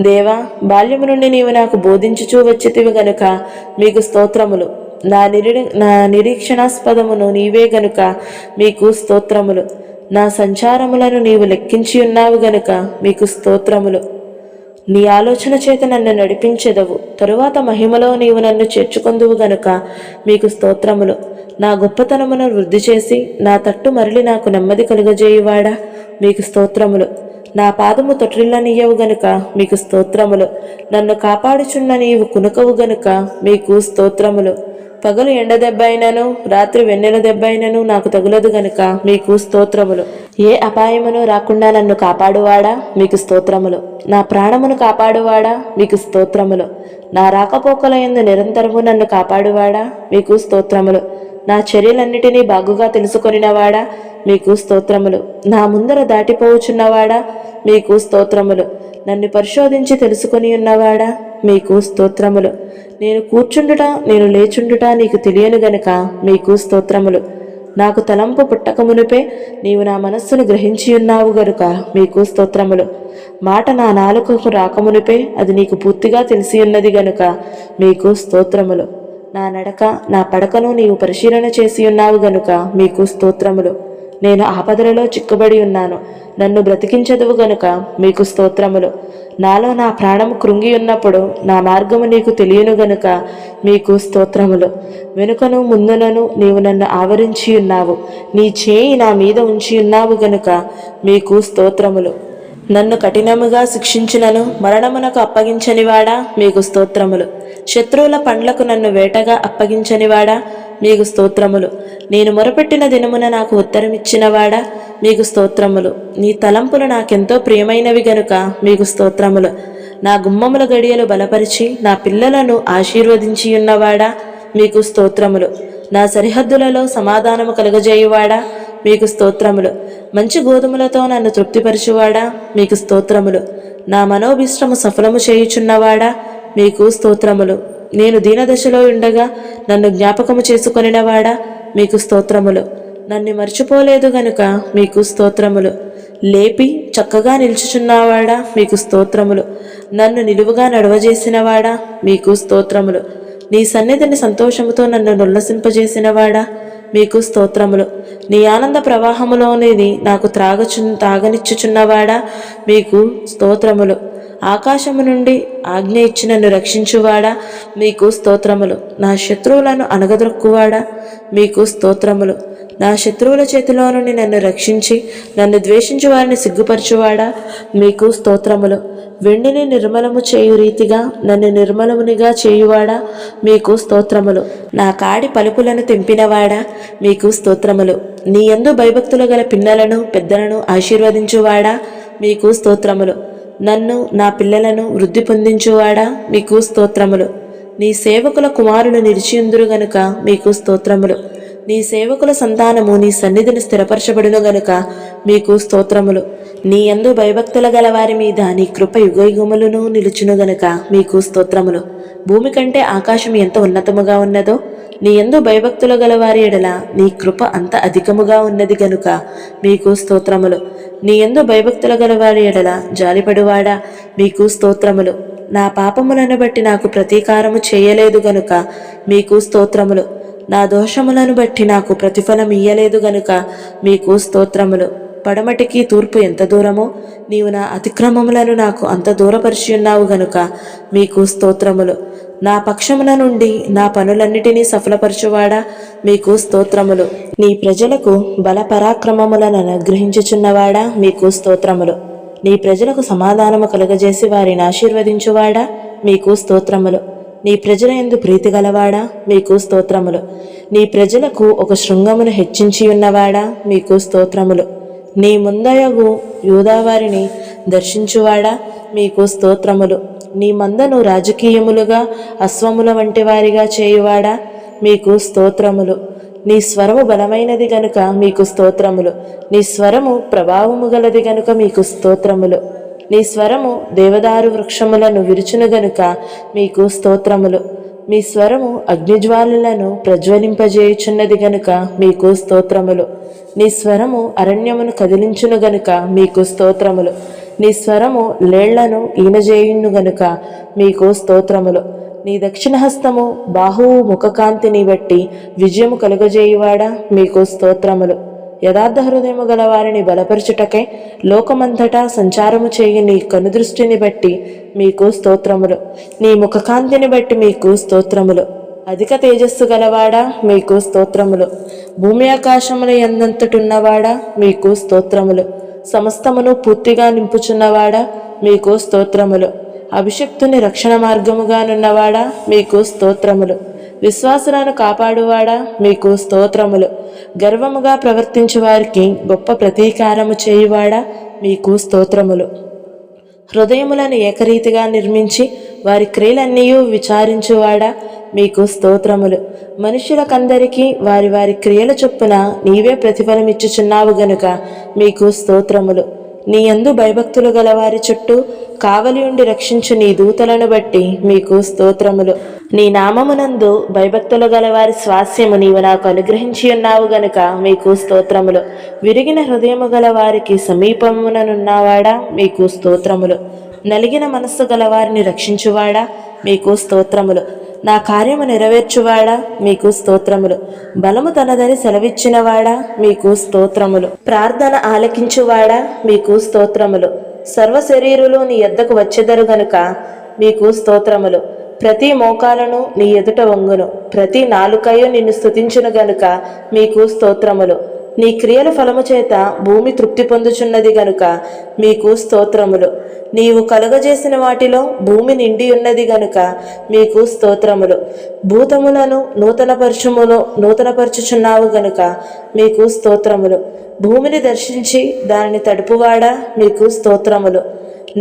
దేవా, బాల్యము నుండి నీవు నాకు బోధించుచూ వచ్చితివి గనుక మీకు స్తోత్రములు. నా నిరీక్షణాస్పదమును నీవే గనుక మీకు స్తోత్రములు. నా సంచారములను నీవు లెక్కించి ఉన్నావు గనుక మీకు స్తోత్రములు. నీ ఆలోచన చేత నన్ను నడిపించెదవు. తరువాత మహిమలో నీవు నన్ను చేర్చుకొందువు గనుక మీకు స్తోత్రములు. నా గొప్పతనమును వృద్ధి చేసి నా తట్టు మరలి నాకు నెమ్మది కలుగజేయువాడా, మీకు స్తోత్రములు. నా పాదము తొట్రిల్లనియ్యవు గనుక మీకు స్తోత్రములు. నన్ను కాపాడుచున్న నీవు కునుకవు గనుక మీకు స్తోత్రములు. పగలు ఎండ దెబ్బ అయినను రాత్రి వెన్నెల దెబ్బ అయినను నాకు తగులదు గనుక మీకు స్తోత్రములు. ఏ అపాయమును రాకుండా నన్ను కాపాడువాడా, మీకు స్తోత్రములు. నా ప్రాణమును కాపాడువాడా, మీకు స్తోత్రములు. నా రాకపోకల యందు నిరంతరము నన్ను కాపాడువాడా, మీకు స్తోత్రములు. నా చర్యలన్నిటినీ బాగుగా తెలుసుకొనినవాడా, మీకు స్తోత్రములు. నా ముందర దాటిపోవుచున్నవాడా, మీకు స్తోత్రములు. నన్ను పరిశోధించి తెలుసుకొని ఉన్నవాడా, మీకు స్తోత్రములు. నేను కూర్చుండుట నేను లేచుండుట నీకు తెలియను గనుక మీకు స్తోత్రములు. నాకు తలంపు పుట్టకమునుపే నీవు నా మనస్సును గ్రహించి ఉన్నావు గనుక మీకు స్తోత్రములు. మాట నా నాలుకకు రాకమునుపే అది నీకు పూర్తిగా తెలిసి ఉన్నది గనుక మీకు స్తోత్రములు. నా నడక నా పడకను నీవు పరిశీలన చేసి ఉన్నావు గనుక మీకు స్తోత్రములు. నేను ఆపదలలో చిక్కుబడి ఉన్నాను, నన్ను బ్రతికించదువు గనుక మీకు స్తోత్రములు. నాలో నా ప్రాణము కృంగి ఉన్నప్పుడు నా మార్గము నీకు తెలియను గనుక మీకు స్తోత్రములు. వెనుకను ముందునను నీవు నన్ను ఆవరించి ఉన్నావు, నీ చేయి నా మీద ఉంచి ఉన్నావు గనుక మీకు స్తోత్రములు. నన్ను కఠినముగా శిక్షించినను మరణమునకు అప్పగించనివాడా, మీకు స్తోత్రములు. శత్రువుల పండ్లకు నన్ను వేటగా అప్పగించనివాడా, మీకు స్తోత్రములు. నేను మొరపెట్టిన దినమున నాకు ఉత్తరమిచ్చినవాడా, మీకు స్తోత్రములు. నీ తలంపులు నాకెంతో ప్రియమైనవి గనుక మీకు స్తోత్రములు. నా గుమ్మముల గడియలు బలపరిచి నా పిల్లలను ఆశీర్వదించి ఉన్నవాడా, మీకు స్తోత్రములు. నా సరిహద్దులలో సమాధానము కలుగజేయువాడా, మీకు స్తోత్రములు. మంచి గోధుమలతో నన్ను తృప్తిపరచువాడా, మీకు స్తోత్రములు. నా మనోభిష్టము సఫలము చేయుచున్నవాడా, మీకు స్తోత్రములు. నేను దీనదశలో ఉండగా నన్ను జ్ఞాపకము చేసుకొనినవాడా, మీకు స్తోత్రములు. నన్ను మర్చిపోలేదు గనుక మీకు స్తోత్రములు. లేపి చక్కగా నిలుచుచున్నవాడా, మీకు స్తోత్రములు. నన్ను నిలువుగా నడవజేసినవాడా, మీకు స్తోత్రములు. నీ సన్నిధిని సంతోషముతో నన్ను నుల్లసింపజేసినవాడా, మీకు స్తోత్రములు. నీ ఆనంద ప్రవాహములోనిది నాకు తాగనిచ్చుచున్నవాడా, మీకు స్తోత్రములు. ఆకాశము నుండి ఆజ్ఞ ఇచ్చి నన్ను రక్షించువాడా, మీకు స్తోత్రములు. నా శత్రువులను అణగద్రొక్కువాడా, మీకు స్తోత్రములు. నా శత్రువుల చేతిలో నుండి నన్ను రక్షించి నన్ను ద్వేషించు వారిని సిగ్గుపరచువాడా, మీకు స్తోత్రములు. వెండిని నిర్మలము చేయు రీతిగా నన్ను నిర్మలమునిగా చేయువాడా, మీకు స్తోత్రములు. నా కాడి పలుపులను తెంపినవాడా, మీకు స్తోత్రములు. నీ యందు భయభక్తులు గల పిన్నలను పెద్దలను ఆశీర్వదించువాడా, మీకు స్తోత్రములు. నన్ను నా పిల్లలను వృద్ధి పొందించువాడా, మీకు స్తోత్రములు. నీ సేవకుల కుమారులు నిలిచియుందురు గనుక మీకు స్తోత్రములు. నీ సేవకుల సంతానము నీ సన్నిధిని స్థిరపరచబడును గనుక మీకు స్తోత్రములు. నీ యందు భయభక్తుల గల వారి మీద నీ కృప యుగయుగములను నిలుచును గనుక మీకు స్తోత్రములు. భూమి కంటే ఆకాశం ఎంత ఉన్నతముగా ఉన్నదో నీ యందు భయభక్తుల గల వారి ఎడల నీ కృప అంత అధికముగా ఉన్నది గనుక మీకు స్తోత్రములు. నీ యందు భయభక్తుల గల వారి ఎడల జాలిపడువాడా, మీకు స్తోత్రములు. నా పాపములను బట్టి నాకు ప్రతీకారము చేయలేదు గనుక మీకు స్తోత్రములు. నా దోషములను బట్టి నాకు ప్రతిఫలం ఇయ్యలేదు గనుక మీకు స్తోత్రములు. పడమటికి తూర్పు ఎంత దూరమో నీవు నా అతిక్రమములను నాకు అంత దూరపరిచి ఉన్నావు గనుక మీకు స్తోత్రములు. నా పక్షమున నుండి నా పనులన్నిటినీ సఫలపరచువాడా, మీకు స్తోత్రములు. నీ ప్రజలకు బల పరాక్రమములను అనుగ్రహించుచున్నవాడా, మీకు స్తోత్రములు. నీ ప్రజలకు సమాధానము కలుగజేసి వారిని ఆశీర్వదించువాడా, మీకు స్తోత్రములు. నీ ప్రజల యందు ప్రీతి గలవాడా, మీకు స్తోత్రములు. నీ ప్రజలకు ఒక శృంగమును హెచ్చించి ఉన్నవాడా, మీకు స్తోత్రములు. నీ ముందయగు యూదావారిని దర్శించువాడా, మీకు స్తోత్రములు. నీ మందను రాజకీయములుగా అశ్వముల వంటి వారిగా చేయువాడా, మీకు స్తోత్రములు. నీ స్వరము బలమైనది గనుక మీకు స్తోత్రములు. నీ స్వరము ప్రభావము గలది గనుక మీకు స్తోత్రములు. నీ స్వరము దేవదారు వృక్షములను విరుచును గనుక మీకు స్తోత్రములు. మీ స్వరము అగ్నిజ్వాలలను ప్రజ్వలింపజేయుచున్నది గనుక మీకు స్తోత్రములు. నీ స్వరము అరణ్యమును కదిలించును గనుక మీకు స్తోత్రములు. నీ స్వరము లేళ్లను ఈనజేయును గనుక మీకు స్తోత్రములు. నీ దక్షిణ హస్తము బాహువు ముఖకాంతిని బట్టి విజయము కలుగజేయువాడా, మీకు స్తోత్రములు. యథార్థ హృదయము గల వారిని బలపరచుటకై లోకమంతటా సంచారము చేయు నీ కనుదృష్టిని బట్టి మీకు స్తోత్రములు. నీ ముఖకాంతిని బట్టి మీకు స్తోత్రములు. అధిక తేజస్సు గలవాడా, మీకు స్తోత్రములు. భూమి ఆకాశముల యందంతటున్నవాడా, మీకు స్తోత్రములు. సమస్తమును పూర్తిగా నింపుచున్నవాడా, మీకు స్తోత్రములు. అభిషక్తుని రక్షణ మార్గముగానున్నవాడా, మీకు స్తోత్రములు. విశ్వాసులను కాపాడువాడా, మీకు స్తోత్రములు. గర్వముగా ప్రవర్తించు వారికి గొప్ప ప్రతీకారము చేయువాడా, మీకు స్తోత్రములు. హృదయములను ఏకరీతిగా నిర్మించి వారి క్రియలన్నీ విచారించువాడా, మీకు స్తోత్రములు. మనుషులకందరికీ వారి వారి క్రియల చొప్పున నీవే ప్రతిఫలమిచ్చుచున్నావు గనుక మీకు స్తోత్రములు. నీ యందు భయభక్తులు గల వారి చుట్టూ కావలి ఉండి రక్షించు నీ దూతలను బట్టి మీకు స్తోత్రములు. నీ నామమునందు భయభక్తులు గల వారి స్వాస్యము నీవు నాకు అనుగ్రహించి ఉన్నావు గనుక మీకు స్తోత్రములు. విరిగిన హృదయము గల వారికి సమీపముననున్నవాడా, మీకు స్తోత్రములు. నలిగిన మనస్సు గల వారిని రక్షించువాడా, మీకు స్తోత్రములు. నా కార్యము నెరవేర్చువాడా, మీకు స్తోత్రములు. బలము తనదని సెలవిచ్చినవాడా, మీకు స్తోత్రములు. ప్రార్థన ఆలకించువాడా, మీకు స్తోత్రములు. సర్వ శరీరులు నీ యొద్దకు వచ్చెదరు గనుక మీకు స్తోత్రములు. ప్రతి మోకాలను నీ ఎదుట వంగును, ప్రతి నాలుకయు నిన్ను స్తుతించును గనుక మీకు స్తోత్రములు. నీ క్రియల ఫలము చేత భూమి తృప్తి పొందుచున్నది గనుక మీకు స్తోత్రములు. నీవు కలుగజేసిన వాటిలో భూమి నిండి ఉన్నది గనుక మీకు స్తోత్రములు. భూతములను నూతనపరచుచున్నావు గనుక మీకు స్తోత్రములు. భూమిని దర్శించి దానిని తడుపువాడా, మీకు స్తోత్రములు.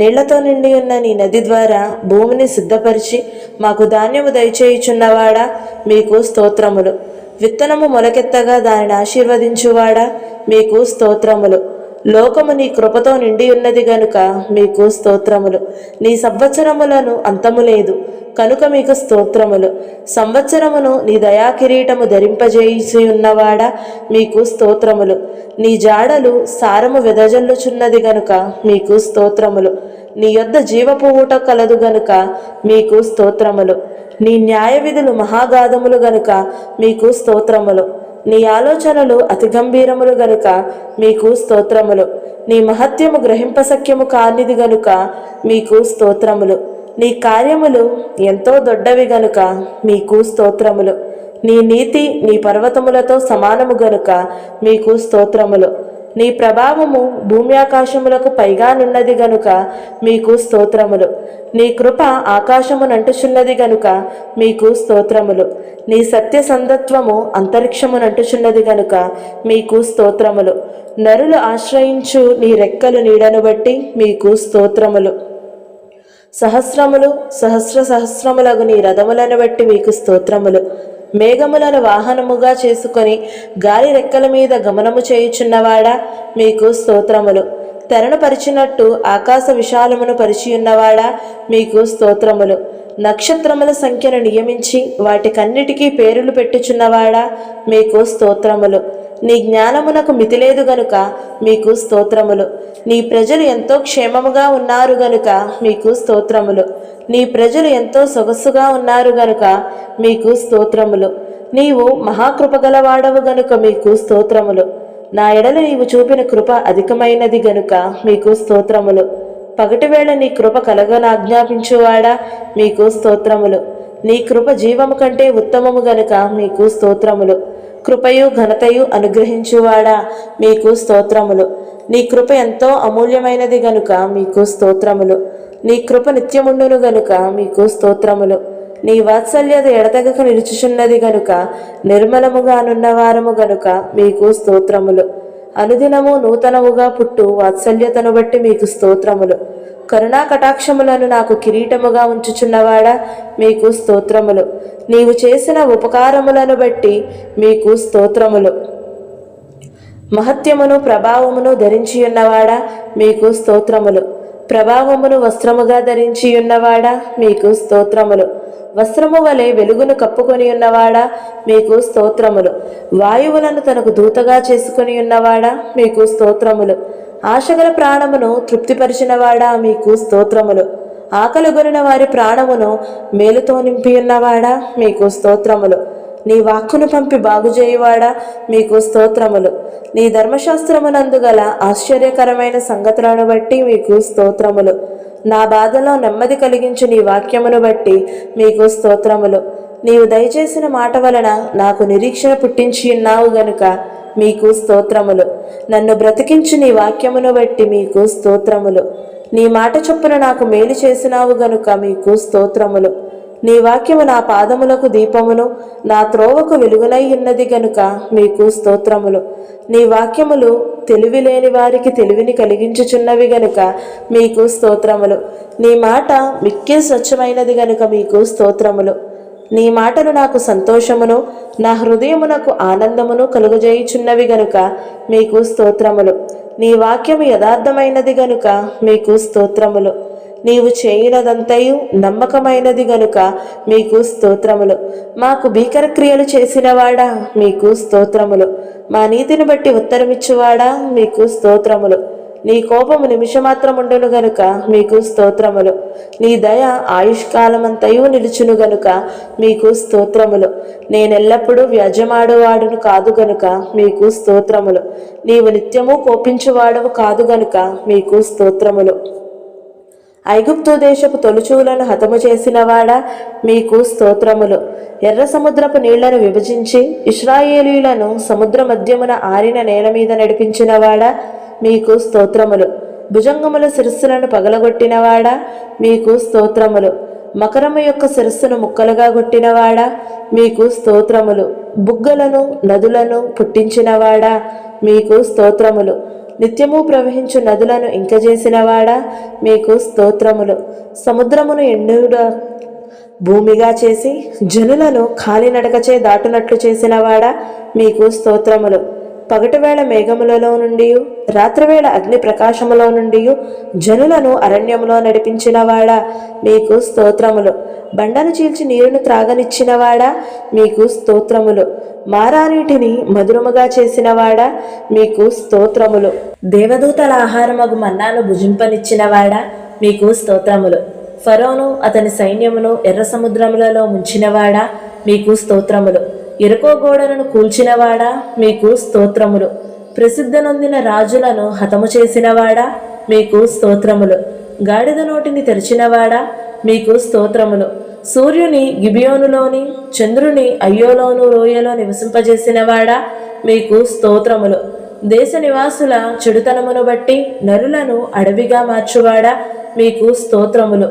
నీళ్లతో నిండి ఉన్న నీ నది ద్వారా భూమిని సిద్ధపరిచి మాకు ధాన్యము దయచేయుచున్నవాడా, మీకు స్తోత్రములు. విత్తనము మొలకెత్తగా దానిని ఆశీర్వదించువాడా, మీకు స్తోత్రములు. లోకము నీ కృపతో నిండి ఉన్నది గనుక మీకు స్తోత్రములు. నీ సంవత్సరములను అంతము లేదు కనుక మీకు స్తోత్రములు. సంవత్సరమును నీ దయాకిరీటము ధరింపజేసి ఉన్నవాడా, మీకు స్తోత్రములు. నీ జాడలు సారము వెదజల్లుచున్నది గనుక మీకు స్తోత్రములు. నీ యొద్ద జీవపు ఊట కలదు గనుక మీకు స్తోత్రములు. నీ న్యాయ విధులు మహాగాధములు గనుక మీకు స్తోత్రములు. నీ ఆలోచనలు అతి గంభీరములు గనుక మీకు స్తోత్రములు. నీ మహత్యము గ్రహింపశక్యము కానిది గనుక మీకు స్తోత్రములు. నీ కార్యములు ఎంతో దొడ్డవి గనుక మీకు స్తోత్రములు. నీ నీతి నీ పర్వతములతో సమానము గనుక మీకు స్తోత్రములు. నీ ప్రభావము భూమి ఆకాశములకు పైగానున్నది గనుక మీకు స్తోత్రములు. నీ కృప ఆకాశమునంటుచున్నది గనుక మీకు స్తోత్రములు. నీ సత్యసంధత్వము అంతరిక్షమునంటుచున్నది గనుక మీకు స్తోత్రములు. నరులు ఆశ్రయించు నీ రెక్కలు నీడను బట్టి మీకు స్తోత్రములు. సహస్రములు సహస్రములగు నీ రథములను బట్టి మీకు స్తోత్రములు. మేఘములను వాహనముగా చేసుకొని గాలి రెక్కల మీద గమనము చేయుచున్నవాడా మీకు స్తోత్రములు. తెరను పరిచినట్టు ఆకాశ విశాలమును పరిచియున్నవాడా మీకు స్తోత్రములు. నక్షత్రముల సంఖ్యను నియమించి వాటికన్నిటికీ పేరులు పెట్టుచున్నవాడా మీకు స్తోత్రములు. నీ జ్ఞానమునకు మితిలేదు గనుక మీకు స్తోత్రములు. నీ ప్రజలు ఎంతో క్షేమముగా ఉన్నారు గనుక మీకు స్తోత్రములు. నీ ప్రజలు ఎంతో సొగసుగా ఉన్నారు గనుక మీకు స్తోత్రములు. నీవు మహాకృపగలవాడవు గనుక మీకు స్తోత్రములు. నా ఎడల నీవు చూపిన కృప అధికమైనది గనుక మీకు స్తోత్రములు. పగటివేళ నీ కృప కలగనాజ్ఞాపించువాడా మీకు స్తోత్రములు. నీ కృప జీవము కంటే ఉత్తమము గనుక మీకు స్తోత్రములు. కృపయు ఘనతయు అనుగ్రహించువాడా మీకు స్తోత్రములు. నీ కృప ఎంతో అమూల్యమైనది గనుక మీకు స్తోత్రములు. నీ కృప నిత్యముండును గనుక మీకు స్తోత్రములు. నీ వాత్సల్యత ఎడతెగక నిలుచుచున్నది గనుక నిర్మలముగానున్నవారము గనుక మీకు స్తోత్రములు. అనుదినము నూతనముగా పుట్టు వాత్సల్యతను బట్టి మీకు స్తోత్రములు. కరుణా కటాక్షములను నాకు కిరీటముగా ఉంచుచున్నవాడా మీకు స్తోత్రములు. నీవు చేసిన ఉపకారములను బట్టి మీకు స్తోత్రములు. మహత్యమును ప్రభావమును ధరించియున్నవాడా మీకు స్తోత్రములు. ప్రభావమును వస్త్రముగా ధరించియున్నవాడా మీకు స్తోత్రములు. వస్త్రము వలె వెలుగును కప్పుకొని ఉన్నవాడా మీకు స్తోత్రములు. వాయువులను తనకు దూతగా చేసుకొని ఉన్నవాడా మీకు స్తోత్రములు. ఆశగల ప్రాణమును తృప్తిపరిచినవాడా మీకు స్తోత్రములు. ఆకలిగొనిన వారి ప్రాణమును మేలుతో నింపియున్నవాడా మీకు స్తోత్రములు. నీ వాక్కును పంపి బాగుచేయువాడా మీకు స్తోత్రములు. నీ ధర్మశాస్త్రమునందు గల ఆశ్చర్యకరమైన సంగతులను బట్టి మీకు స్తోత్రములు. నా బాధలో నెమ్మది కలిగించు నీ వాక్యమును బట్టి మీకు స్తోత్రములు. నీవు దయచేసిన మాట వలన నాకు నిరీక్షణ పుట్టించి ఉన్నావు గనుక మీకు స్తోత్రములు. నన్ను బ్రతికించు నీ వాక్యమును బట్టి మీకు స్తోత్రములు. నీ మాట చొప్పున నాకు మేలు చేసినావు గనుక మీకు స్తోత్రములు. నీ వాక్యము నా పాదములకు దీపమును నా త్రోవకు వెలుగునై ఉన్నది గనుక మీకు స్తోత్రములు. నీ వాక్యములు తెలివి లేని వారికి తెలివిని కలిగించుచున్నవి గనుక మీకు స్తోత్రములు. నీ మాట మిక్కిలి స్వచ్ఛమైనది గనుక మీకు స్తోత్రములు. నీ మాటలు నాకు సంతోషమును నా హృదయమునకు ఆనందమును కలుగజేయుచున్నవి గనుక మీకు స్తోత్రములు. నీ వాక్యము యథార్థమైనది గనుక మీకు స్తోత్రములు. నీవు చేయునదంతయు నమ్మకమైనది గనుక మీకు స్తోత్రములు. మాకు భీకర క్రియలు చేసినవాడా మీకు స్తోత్రములు. మా నీతిని బట్టి ఉత్తరమిచ్చువాడా మీకు స్తోత్రములు. నీ కోపము నిమిషమాత్రముండును గనుక మీకు స్తోత్రములు. నీ దయ ఆయుష్కాలమంతయు నిలుచును గనుక మీకు స్తోత్రములు. నేనెల్లప్పుడూ వ్యాజ్యమాడువాడును కాదు గనుక మీకు స్తోత్రములు. నీవు నిత్యము కోపించువాడవు కాదు గనుక మీకు స్తోత్రములు. ఐగుప్తు దేశపు తొలుచూలను హతము చేసినవాడా మీకు స్తోత్రములు. ఎర్ర సముద్రపు నీళ్లను విభజించి ఇశ్రాయేలీయులను సముద్ర మధ్యమున ఆరిన నేల మీద నడిపించినవాడా మీకు స్తోత్రములు. భుజంగముల శిరస్సులను పగలగొట్టినవాడా మీకు స్తోత్రములు. మకరము యొక్క శిరస్సును ముక్కలుగా కొట్టినవాడా మీకు స్తోత్రములు. బుగ్గలను నదులను పుట్టించినవాడా మీకు స్తోత్రములు. నిత్యము ప్రవహించు నదులను ఇంకజేసినవాడా మీకు స్తోత్రములు. సముద్రమును ఎండుగా భూమిగా చేసి జనులను కాలినడకచే దాటునట్లు చేసినవాడా మీకు స్తోత్రములు. పగటివేళ మేఘములలో నుండి రాత్రివేళ అగ్ని ప్రకాశములో నుండి జనులను అరణ్యములో నడిపించినవాడా మీకు స్తోత్రములు. బండను చీల్చి నీరును త్రాగనిచ్చినవాడా మీకు స్తోత్రములు. మారానీటిని మధురముగా చేసినవాడా మీకు స్తోత్రములు. దేవదూతల ఆహారమగు మన్నాను భుజింపనిచ్చినవాడా మీకు స్తోత్రములు. ఫరోను అతని సైన్యమును ఎర్ర సముద్రములలో ముంచినవాడా మీకు స్తోత్రములు. ఎరుకో గోడలను కూల్చినవాడా, మీకు స్తోత్రములు. ప్రసిద్ధ నొందిన రాజులను హతము చేసినవాడా, మీకు స్తోత్రములు. గాడిద నోటిని తెరిచినవాడా, మీకు స్తోత్రములు. సూర్యుని గిబియోనులోని, చంద్రుని అయ్యోలోను లోయలో నివసింపజేసినవాడా, మీకు స్తోత్రములు. దేశ నివాసుల చెడుతనమును బట్టి నరులను అడవిగా మార్చువాడా, మీకు స్తోత్రములు.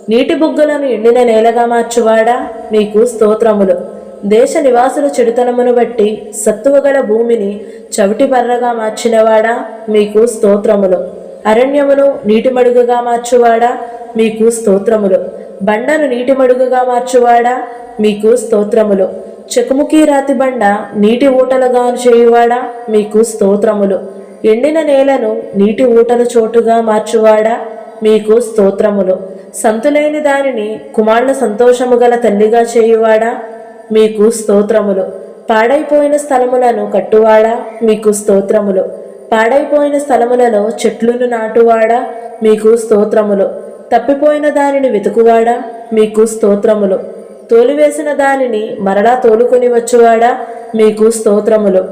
నీటి బుగ్గలను ఎండిన నేలగా మార్చువాడా, మీకు స్తోత్రములు. దేశ నివాసుల చెడుతనమును బట్టి సత్తువగల భూమిని చవిటి బర్రగా మార్చినవాడా, మీకు స్తోత్రములు. అరణ్యమును నీటి మడుగుగా మార్చువాడా, మీకు స్తోత్రములు. బండను నీటి మడుగుగా మార్చువాడా, మీకు స్తోత్రములు. చెకుముకి రాతి బండ నీటి ఊటలుగా చేయువాడా, మీకు స్తోత్రములు. ఎండిన నేలను నీటి ఊటల చోటుగా మార్చువాడా, మీకు స్తోత్రములు. సంతులేని దానిని కుమారుల సంతోషము గల తల్లిగా చేయువాడా, మీకు స్తోత్రములు. పాడైపోయిన స్థలములను కట్టువాడా, మీకు స్తోత్రములు. పాడైపోయిన స్థలములలో చెట్లను నాటువాడా, మీకు స్తోత్రములు. తప్పిపోయిన దానిని వెతుకువాడా, మీకు స్తోత్రములు. తోలివేసిన దానిని మరలా తోలుకొని వచ్చువాడా, మీకు స్తోత్రములు.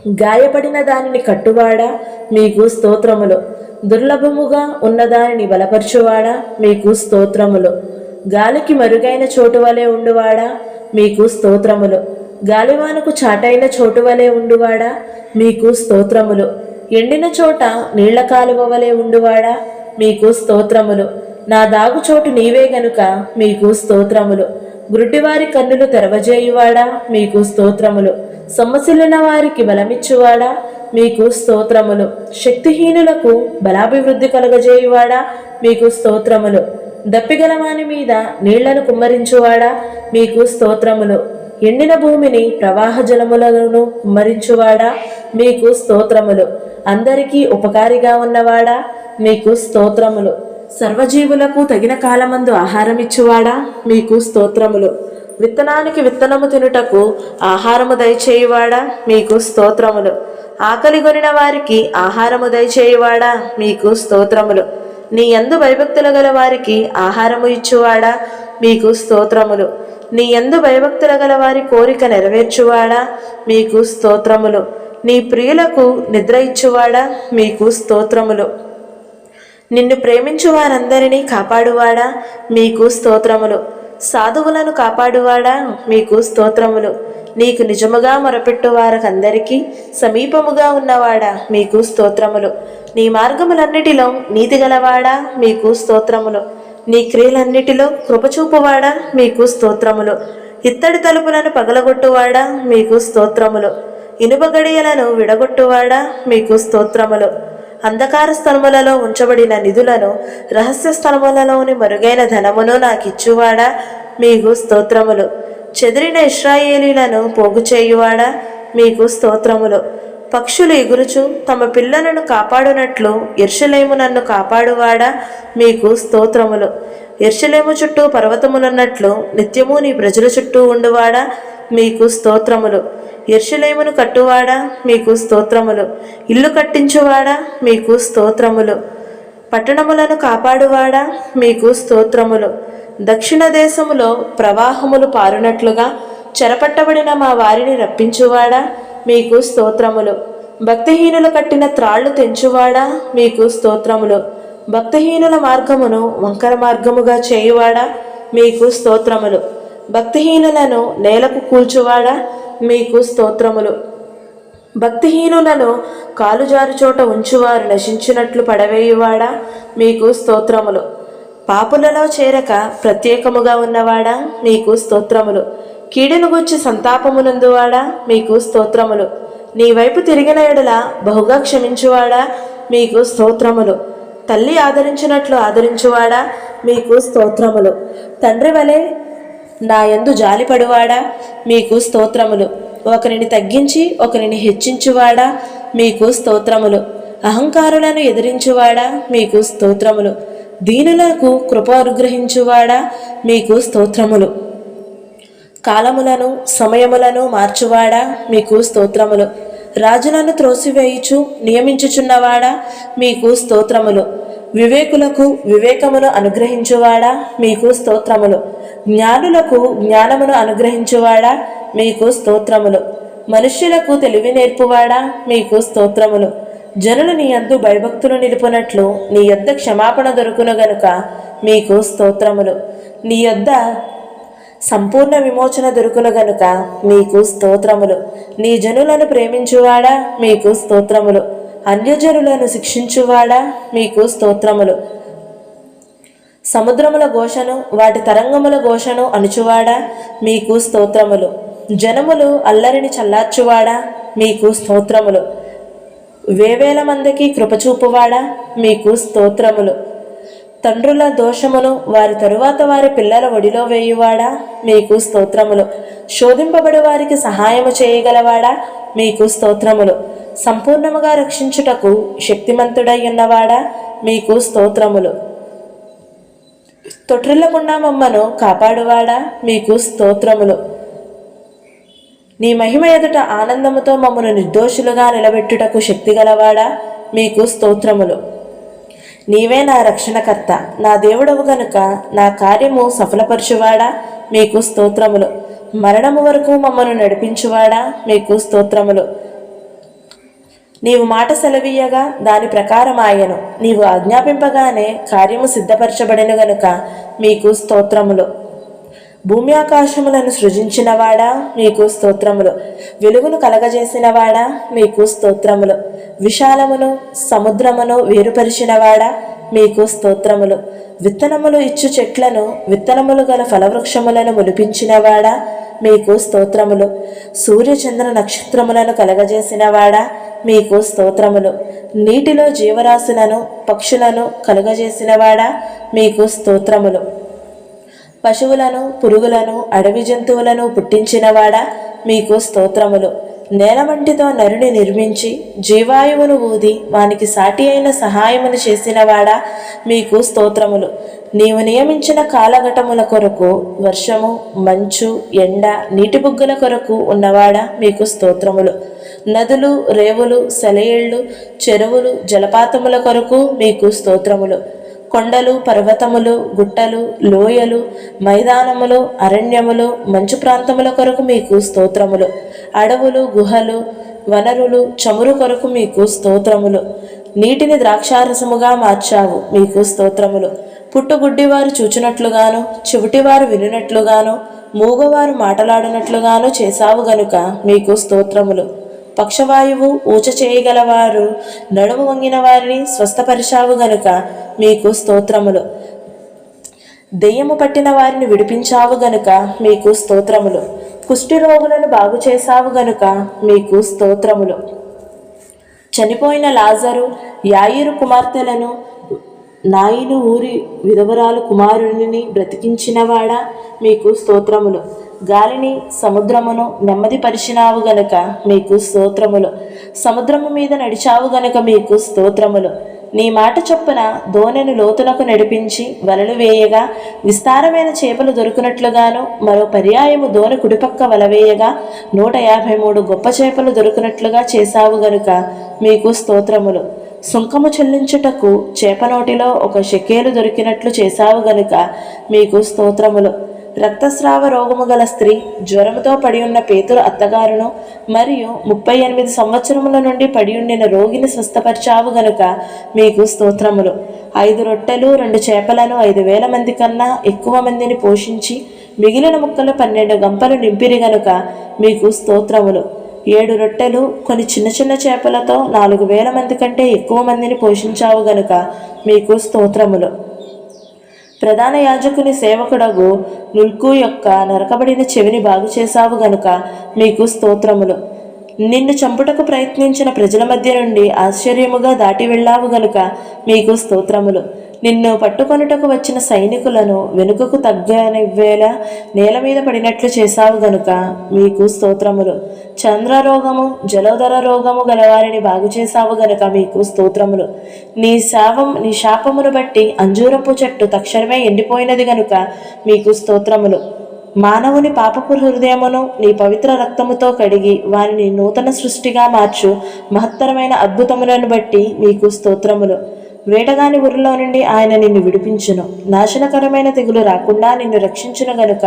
గాయపడిన దానిని కట్టువాడా, మీకు స్తోత్రములు. దుర్లభముగా ఉన్నదానిని బలపరచువాడా, మీకు స్తోత్రములు. గాలికి మరుగైన చోటు వలె ఉండువాడా, మీకు స్తోత్రములు. గాలివానకు చాటైన చోటు వలె ఉండువాడా, మీకు స్తోత్రములు. ఎండిన చోట నీళ్ల కాలువ వలె ఉండువాడా, మీకు స్తోత్రములు. నా దాగుచోటు నీవే గనుక మీకు స్తోత్రములు. గుడ్డివారి కన్నులు తెరవజేయువాడా, మీకు స్తోత్రములు. సొమ్మసిల్లిన వారికి బలమిచ్చువాడా, మీకు స్తోత్రములు. శక్తిహీనులకు బలాభివృద్ధి కలుగజేయువాడా, మీకు స్తోత్రములు. దప్పిగలవాని మీద నీళ్లను కుమ్మరించువాడా, మీకు స్తోత్రములు. ఎండిన భూమిని ప్రవాహ జలములను కుమ్మరించువాడా, మీకు స్తోత్రములు. అందరికీ ఉపకారిగా ఉన్నవాడా, మీకు స్తోత్రములు. సర్వజీవులకు తగిన కాలమందు ఆహారమిచ్చువాడా, మీకు స్తోత్రములు. విత్తనానికి విత్తనము తినుటకు ఆహారము దయచేయువాడా, మీకు స్తోత్రములు. ఆకలిగొనిన వారికి ఆహారము దయచేయువాడా, మీకు స్తోత్రములు. నీ యందు భయభక్తులు గల వారికి ఆహారము ఇచ్చువాడా, మీకు స్తోత్రములు. నీ యందు భయభక్తులు గల వారి కోరిక నెరవేర్చువాడా, మీకు స్తోత్రములు. నీ ప్రియులకు నిద్ర ఇచ్చువాడా, మీకు స్తోత్రములు. నిన్ను ప్రేమించు వారందరినీ కాపాడువాడా, మీకు స్తోత్రములు. సాధువులను కాపాడువాడా, మీకు స్తోత్రములు. నీకు నిజముగా మొరపెట్టు వారికందరికీ సమీపముగా ఉన్నవాడా, మీకు స్తోత్రములు. నీ మార్గములన్నిటిలో నీతిగలవాడా, మీకు స్తోత్రములు. నీ క్రియలన్నిటిలో కృపచూపువాడా, మీకు స్తోత్రములు. ఇత్తడి తలుపులను పగలగొట్టువాడా, మీకు స్తోత్రములు. ఇనుప గడియలను విడగొట్టువాడా, మీకు స్తోత్రములు. అంధకార స్థలములలో ఉంచబడిన నిధులను, రహస్య స్థలములలోని మరుగైన ధనమును నాకిచ్చువాడా, మీకు స్తోత్రములు. చెదిరిన ఇశ్రాయేలీలను పోగు చేయువాడా, మీకు స్తోత్రములు. పక్షులు ఎగురుచు తమ పిల్లలను కాపాడునట్లు యెరూషలేము నన్ను కాపాడువాడా, మీకు స్తోత్రములు. యెరూషలేము చుట్టూ పర్వతములున్నట్లు నిత్యము నీ ప్రజల చుట్టూ ఉండువాడా, మీకు స్తోత్రములు. యెరూషలేమును కట్టువాడా, మీకు స్తోత్రములు. ఇల్లు కట్టించువాడా, మీకు స్తోత్రములు. పట్టణములను కాపాడువాడా, మీకు స్తోత్రములు. దక్షిణ దేశములో ప్రవాహములు పారునట్లుగా చెరపట్టబడిన మా వారిని రప్పించువాడా, మీకు స్తోత్రములు. భక్తిహీనులు కట్టిన త్రాళ్లు తెంచువాడా, మీకు స్తోత్రములు. భక్తిహీనుల మార్గమును వంకర మార్గముగా చేయువాడా, మీకు స్తోత్రములు. భక్తిహీనులను నేలకు కూల్చువాడా, మీకు స్తోత్రములు. భక్తిహీనులను కాలుజారు చోట ఉంచువారు నశించినట్లు పడవేయువాడా, మీకు స్తోత్రములు. పాపులలో చేరక ప్రత్యేకముగా ఉన్నవాడా, మీకు స్తోత్రములు. కీడును గూర్చి సంతాపమునందువాడా, మీకు స్తోత్రములు. నీ వైపు తిరిగిన ఎడల బహుగా క్షమించువాడా, మీకు స్తోత్రములు. తల్లి ఆదరించినట్లు ఆదరించువాడా, మీకు స్తోత్రములు. తండ్రి వలె నా యందు జాలిపడువాడా, మీకు స్తోత్రములు. ఒకరిని తగ్గించి ఒకరిని హెచ్చించువాడా, మీకు స్తోత్రములు. అహంకారులను ఎదిరించువాడా, మీకు స్తోత్రములు. దీనులకు కృప అనుగ్రహించువాడా, మీకు స్తోత్రములు. కాలములను సమయములను మార్చువాడా, మీకు స్తోత్రములు. రాజులను త్రోసివేయుచు నియమించుచున్నవాడా, మీకు స్తోత్రములు. వివేకులకు వివేకమును అనుగ్రహించువాడా మీకు స్తోత్రములు. జ్ఞానులకు జ్ఞానమును అనుగ్రహించువాడా మీకు స్తోత్రములు. మనుష్యులకు తెలివి నేర్పువాడా మీకు స్తోత్రములు. జనులు నీ యందు భయభక్తులు నిలుపునట్లు నీ యొద్ద క్షమాపణ దొరుకును గనుక మీకు స్తోత్రములు. నీ యొద్ద సంపూర్ణ విమోచన దొరుకును గనుక మీకు స్తోత్రములు. నీ జనులను ప్రేమించువాడా మీకు స్తోత్రములు. అన్యజనులను శిక్షించువాడా మీకు స్తోత్రములు. సముద్రముల ఘోషను వాటి తరంగముల ఘోషను అణుచువాడా మీకు స్తోత్రములు. జనములు అల్లరిని చల్లార్చువాడా మీకు స్తోత్రములు. వేవేల మందికి కృపచూపువాడా మీకు స్తోత్రములు. తండ్రుల దోషమును వారి తరువాత వారి పిల్లల ఒడిలో వేయువాడా మీకు స్తోత్రములు. శోధింపబడి వారికి సహాయము చేయగలవాడా మీకు స్తోత్రములు. సంపూర్ణముగా రక్షించుటకు శక్తిమంతుడై ఉన్నవాడా మీకు స్తోత్రములు. తొట్రిల్లకుండా మమ్మను కాపాడువాడా మీకు స్తోత్రములు. నీ మహిమ ఎదుట ఆనందముతో మమ్మను నిర్దోషులుగా నిలబెట్టుటకు శక్తిగలవాడా మీకు స్తోత్రములు. నీవే నా రక్షణకర్త, నా దేవుడవు గనుక నా కార్యము సఫలపరచువాడా మీకు స్తోత్రములు. మరణము వరకు మమ్మను నడిపించువాడా మీకు స్తోత్రములు. నీవు మాట సెలవీయగా దాని ప్రకారమాయను, నీవు ఆజ్ఞాపింపగానే కార్యము సిద్ధపరచబడిన గనుక మీకు స్తోత్రములు. భూమి ఆకాశములను సృజించినవాడా మీకు స్తోత్రములు. వెలుగును కలగజేసినవాడా మీకు స్తోత్రములు. విశాలమును సముద్రమును వేరుపరిచినవాడా మీకు స్తోత్రములు. విత్తనములు ఇచ్చు చెట్లను విత్తనములు గల ఫలవృక్షములను మొలిపించినవాడా మీకు స్తోత్రములు. సూర్యచంద్ర నక్షత్రములను కలగజేసినవాడా మీకు స్తోత్రములు. నీటిలో జీవరాశులను పక్షులను కలుగజేసినవాడా మీకు స్తోత్రములు. పశువులను పురుగులను అడవి జంతువులను పుట్టించినవాడా మీకు స్తోత్రములు. నేలమంటితో నరుని నిర్మించి జీవాయువును ఊది వానికి సాటి అయిన సహాయమును చేసినవాడా మీకు స్తోత్రములు. నీవు నియమించిన కాలఘటముల కొరకు వర్షము మంచు ఎండ నీటి బుగ్గల కొరకు ఉన్నవాడా మీకు స్తోత్రములు. నదులు రేవులు సెలయేళ్ళు చెరువులు జలపాతముల కొరకు మీకు స్తోత్రములు. కొండలు పర్వతములు గుట్టలు లోయలు మైదానములు అరణ్యములు మంచు ప్రాంతముల కొరకు మీకు స్తోత్రములు. అడవులు గుహలు వనరులు చమురు కొరకు మీకు స్తోత్రములు. నీటిని ద్రాక్షారసముగా మార్చావు మీకు స్తోత్రములు. పుట్టుగుడ్డివారు చూచినట్లుగాను చెవిటివారు వినునట్లుగాను మూగవారు మాటలాడినట్లుగాను చేశావు గనుక మీకు స్తోత్రములు. పక్షవాయువు ఊచ చేయగలవారు నడుము వంగిన వారిని స్వస్థపరిచావు గనుక మీకు స్తోత్రములు. దెయ్యము పట్టిన వారిని విడిపించావు గనుక మీకు స్తోత్రములు. కుష్టి రోగులను బాగు చేశావు గనుక మీకు స్తోత్రములు. చనిపోయిన లాజరు యాయిరు కుమార్తెలను నాయిను ఊరి విధవరాలు కుమారుని బ్రతికించినవాడా మీకు స్తోత్రములు. గాలిని సముద్రమును నెమ్మది పరిచినావు గనుక మీకు స్తోత్రములు. సముద్రము మీద నడిచావు గనుక మీకు స్తోత్రములు. నీ మాట చొప్పున దోణెను లోతునకు నడిపించి వలలు వేయగా విస్తారమైన చేపలు దొరుకునట్లుగాను మరో పర్యాయము దోణి కుడిపక్క వలవేయగా 153 గొప్ప చేపలు దొరుకునట్లుగా చేశావు గనుక మీకు స్తోత్రములు. సుంకము చెల్లించుటకు చేపనోటిలో 1 షెకేలు దొరికినట్లు చేశావు గనుక మీకు స్తోత్రములు. రక్తస్రావ రోగము గల స్త్రీ జ్వరముతో పడి ఉన్న పేతురు అత్తగారును మరియు 38 సంవత్సరముల నుండి పడి ఉండిన రోగిని స్వస్థపరిచావు గనుక మీకు స్తోత్రములు. 5 రొట్టెలు 2 చేపలను 5,000 మంది కన్నా ఎక్కువ మందిని పోషించి మిగిలిన ముక్కలు 12 గంపలు నింపిరి గనుక మీకు స్తోత్రములు. 7 రొట్టెలు కొన్ని చిన్న చిన్న చేపలతో 4,000 మంది కంటే ఎక్కువ మందిని పోషించావు గనుక మీకు స్తోత్రములు. ప్రధాన యాజకుని సేవకుడగు నుల్కు యొక్క నరకబడిన చెవిని బాగు చేశావు గనుక మీకు స్తోత్రములు. నిన్ను చంపుటకు ప్రయత్నించిన ప్రజల మధ్య నుండి ఆశ్చర్యముగా దాటి వెళ్ళావు గనుక మీకు స్తోత్రములు. నిన్ను పట్టుకొనుటకు వచ్చిన సైనికులను వెనుకకు తగ్గనివ్వేలా నేల మీద పడినట్లు చేశావు గనుక మీకు స్తోత్రములు. చంద్రరోగము జలోదర రోగము గలవారిని బాగు చేశావు గనుక మీకు స్తోత్రములు. నీ శాపమును బట్టి అంజూరపు చెట్టు తక్షణమే ఎండిపోయినది గనుక మీకు స్తోత్రములు. మానవుని పాపపు హృదయమును నీ పవిత్ర రక్తముతో కడిగి వారిని నూతన సృష్టిగా మార్చు మహత్తరమైన అద్భుతములను బట్టి మీకు స్తోత్రములు. వేటగాని ఊరిలో నుండి ఆయన నిన్ను విడిపించును. నాశనకరమైన తెగులు రాకుండా నిన్ను రక్షించును గనుక